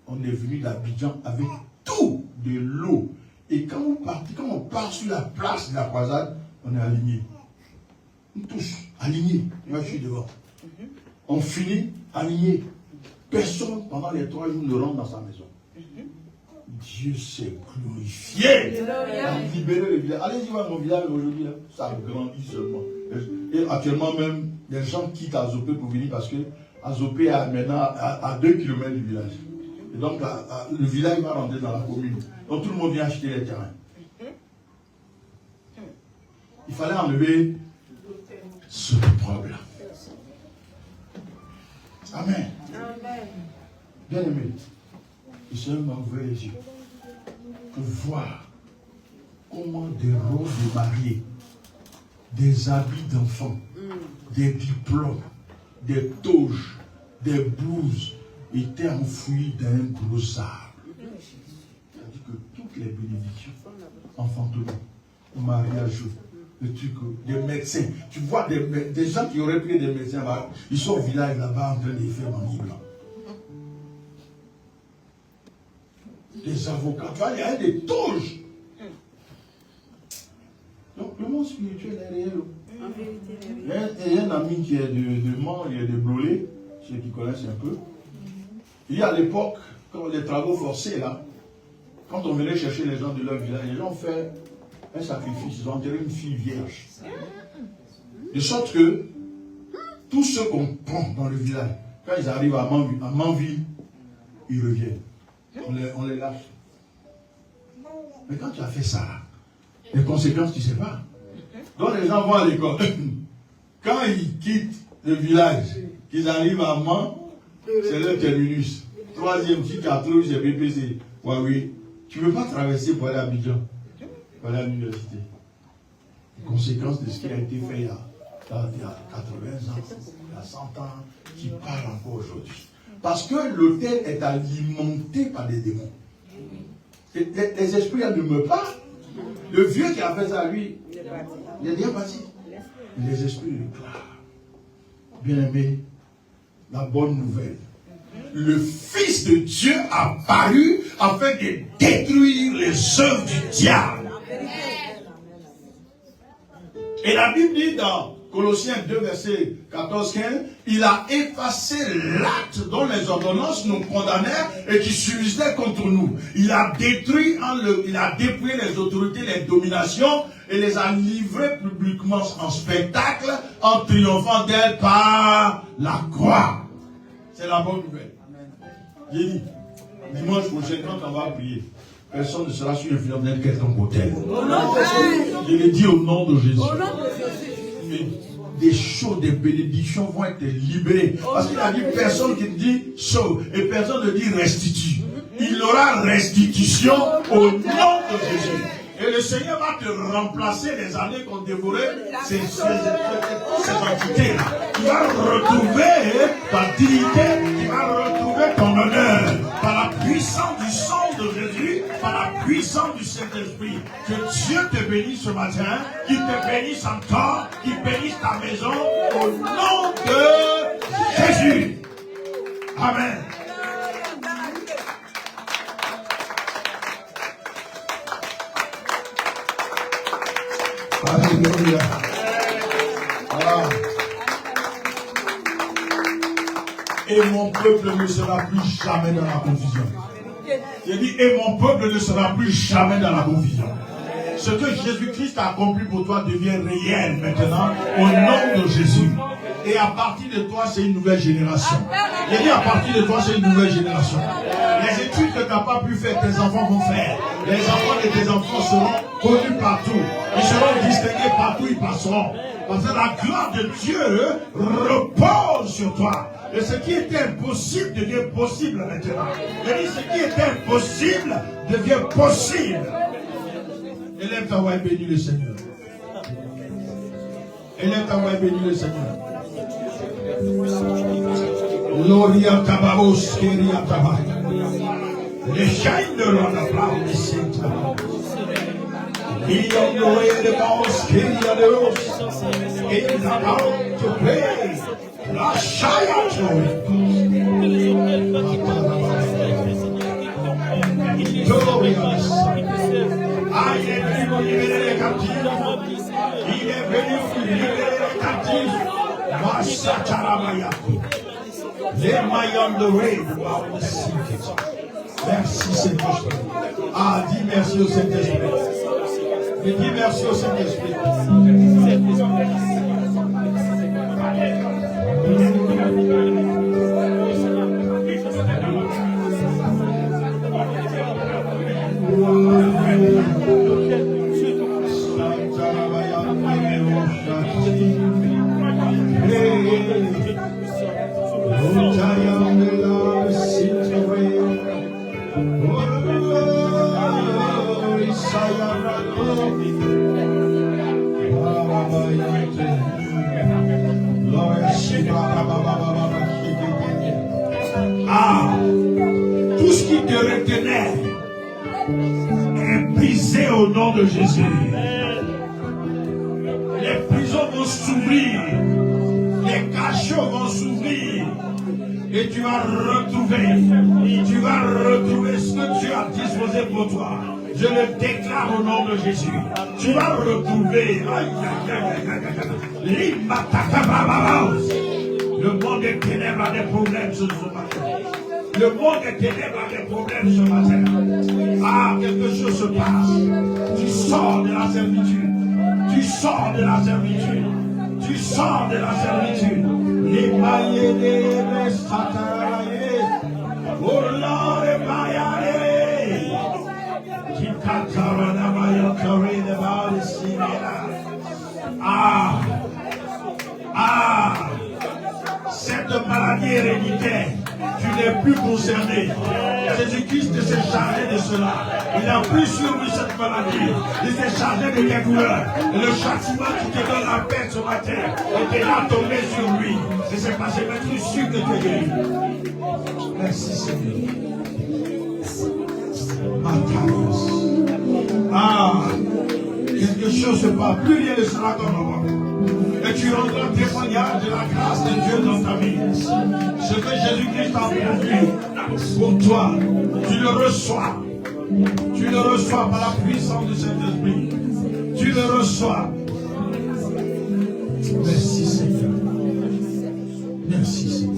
On est venu d'Abidjan avec tout, de l'eau. Et quand on part sur la place de la croisade, on est alignés. Tous alignés. Moi, je suis devant. On finit alignés. Personne, pendant les 3 jours, ne rentre dans sa maison. Dieu s'est glorifié. A libéré le village. Allez-y voir mon village aujourd'hui, ça grandit seulement. Et actuellement même, les gens quittent Azopé pour venir parce que Azopé est maintenant à 2 km du village. Et donc le village va rentrer dans la commune. Donc tout le monde vient acheter les terrains. Il fallait enlever ce problème. Amen. Bien aimé, le Seigneur m'a ouvert les yeux pour voir comment des robes de mariés, des habits d'enfants, des diplômes, des toges, des blouses étaient enfouis dans un gros arbre. C'est-à-dire que toutes les bénédictions, enfantonnent, mariage, le truc, des médecins. Tu vois des gens qui auraient pris des médecins, là, ils sont au village là-bas en train de faire manille blanc. Des avocats, tu vois, il y a des toges. Donc le monde spirituel est réel. Il y a un ami qui est de Mans, il est de Blolé, ceux qui connaissent un peu. Il y a à l'époque, quand les travaux forcés là, quand on venait chercher les gens de leur village, les gens ont fait un sacrifice, ils ont enterré une fille vierge. De sorte que tous ceux qu'on prend dans le village, quand ils arrivent à Manville, ils reviennent. On les lâche. Mais quand tu as fait ça, les conséquences, tu ne sais pas. Donc les gens vont à l'école. Quand ils quittent le village, qu'ils arrivent à Mans, c'est leur terminus. Troisième, si tu as trouvé, c'est BPC. Ouais, oui. Tu ne peux pas traverser pour aller à Abidjan, pour aller à l'université. Les conséquences de ce qui a été fait il y a 80 ans, il y a 100 ans, qui parlent encore aujourd'hui. Parce que l'autel est alimenté par des démons. Les esprits ne meurent pas. Le vieux qui a fait ça, lui, il est bien parti. Les esprits le déclarent. Bien-aimé, la bonne nouvelle. Le Fils de Dieu a paru afin de détruire les œuvres du diable. Et la Bible dit dans Colossiens 2, verset 14-15, il a effacé l'acte dont les ordonnances nous condamnèrent et qui subsistaient contre nous. Il a détruit, il a dépouillé les autorités, les dominations et les a livrées publiquement en spectacle en triomphant d'elles par la croix. C'est la bonne nouvelle. J'ai dit, dimanche prochain, quand on va prier, personne ne sera sur le film d'un quelconque hôtel. Je l'ai dit au nom de Jésus. Des choses, des bénédictions vont être libérées. Parce qu'il a dit personne qui dit sauve et personne ne dit restitue. Il aura restitution au nom de Jésus. Et le Seigneur va te remplacer les années qu'on dévorait ces entités-là. Tu vas retrouver ta dignité, tu vas retrouver ton honneur par la puissance du sang de Jésus, par la puissance du Saint-Esprit. Que Dieu te bénisse ce matin, qu'il te bénisse encore, qu'il bénisse ta maison au nom de Jésus. Amen. Alléluia. Voilà. Et mon peuple ne sera plus jamais dans la confusion. J'ai dit, et mon peuple ne sera plus jamais dans la confusion. Ce que Jésus-Christ a accompli pour toi devient réel maintenant au nom de Jésus. Et à partir de toi, c'est une nouvelle génération. J'ai dit, à partir de toi, c'est une nouvelle génération. Les études que tu n'as pas pu faire, tes enfants vont faire. Les enfants de tes enfants seront connus partout. Ils seront distingués partout, ils passeront. Parce que la gloire de Dieu repose sur toi. Et ce qui était impossible devient possible maintenant. Et ce qui était impossible devient possible. Élève ta voix et bénis le Seigneur. Élève ta voix et bénis le Seigneur. Gloria tababos, keria tabaya. Les chaînes de l'on les saints. Il y a de bos, keria de os. Et il a about to pray. La chaya joy. Ah, il est venu pour libérer les captifs. Il est venu pour libérer les captifs. Les maillons de raid. Merci Saint-Esprit. Ah, dis merci au Saint-Esprit. Et dis merci au Saint-Esprit. au nom de Jésus. Les prisons vont s'ouvrir. Les cachots vont s'ouvrir. Et tu vas retrouver ce que Dieu a disposé pour toi. Je le déclare au nom de Jésus. Tu vas retrouver. Le monde des ténèbres a des problèmes ce matin. Le monde des ténèbres a des problèmes ce matin. Ah, quelque chose se passe. Tu sors de la servitude. Tu sors de la servitude. Tu sors de la servitude. Les maillés des sataraïs. Oh là, les maillés. Qui catarana maillotari de Valissina. Ah. Ah. Cette maladie héréditaire, tu n'es plus concerné. Jésus-Christ s'est chargé de cela. Il a pris sur lui cette maladie. Il s'est chargé de tes douleurs. Et le châtiment qui te donne la paix ce matin était là tombé sur lui. Et c'est passé mettre sûr que tu es guéri. Merci Seigneur. Ah, quelque chose se passe. Plus rien ne sera comme avant. Et tu rendras témoignage de la grâce de Dieu dans ta vie. Ce que Jésus-Christ a produit pour toi, tu le reçois. Tu le reçois par la puissance de Saint-Esprit. Tu le reçois. Merci Seigneur. Merci Seigneur.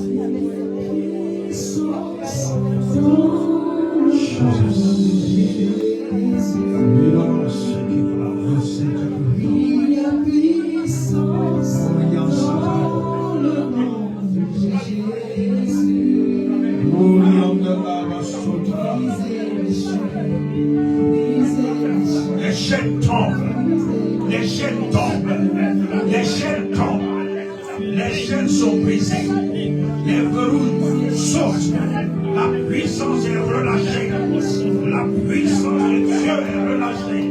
Les chaînes tombent. Les chaînes tombent. Les chaînes tombent. Les chaînes sont brisées. Les verrous sautent. La puissance est relâchée. La puissance de Dieu est relâchée.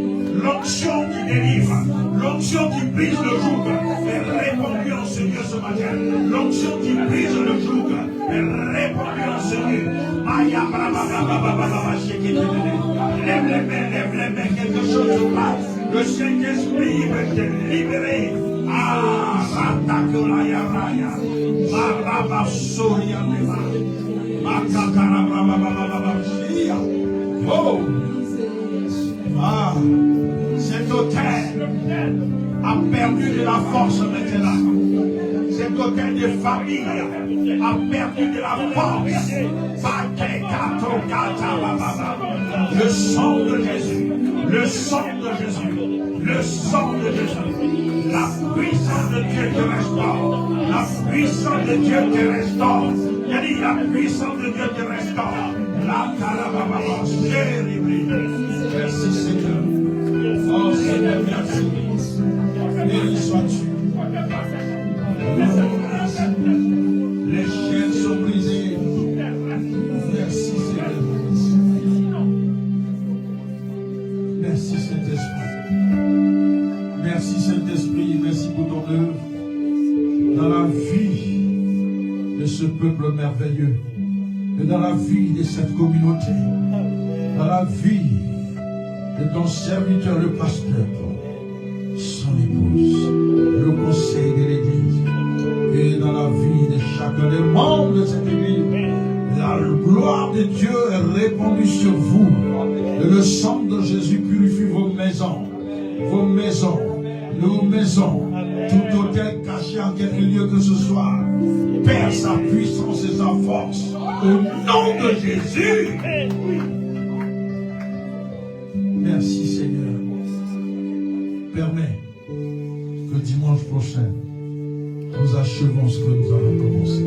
L'onction qui délivre, l'onction qui brise le joug est répandue en ce lieu ce matin. L'onction qui brise le joug est répandue en ce lieu. Lève les mains, quelque chose se passe. Le Saint-Esprit va te libérer. Ah, Ratakulaya Raya, Maraba Soria Neva, Makakara Baba Shia. Oh! Ah! Cet hôtel a perdu de la force maintenant. Cet hôtel de famille a perdu de la force. Le sang de Jésus, le sang de Jésus, le sang de Jésus, la puissance de Dieu te restaure, la puissance de Dieu te restaure. Il a dit la puissance de Dieu te restaure. La carababa, merci Seigneur. Oh Seigneur, merci. Béni sois-tu. Les chaînes sont brisées. Merci Seigneur. Merci Saint-Esprit. Merci Saint-Esprit. Merci pour ton œuvre dans la vie de ce peuple merveilleux et dans la vie de cette communauté, dans la vie de ton serviteur, le pasteur, son épouse, le conseil de l'Église, et dans la vie de chacun des membres de cette Église. La gloire de Dieu est répandue sur vous. Et le sang de Jésus purifie vos maisons, nos maisons, tout hôtel caché en quelque lieu que ce soit. Père, sa puissance et sa force, au nom de Jésus. Merci Seigneur. Permets que dimanche prochain, nous achevons ce que nous avons commencé.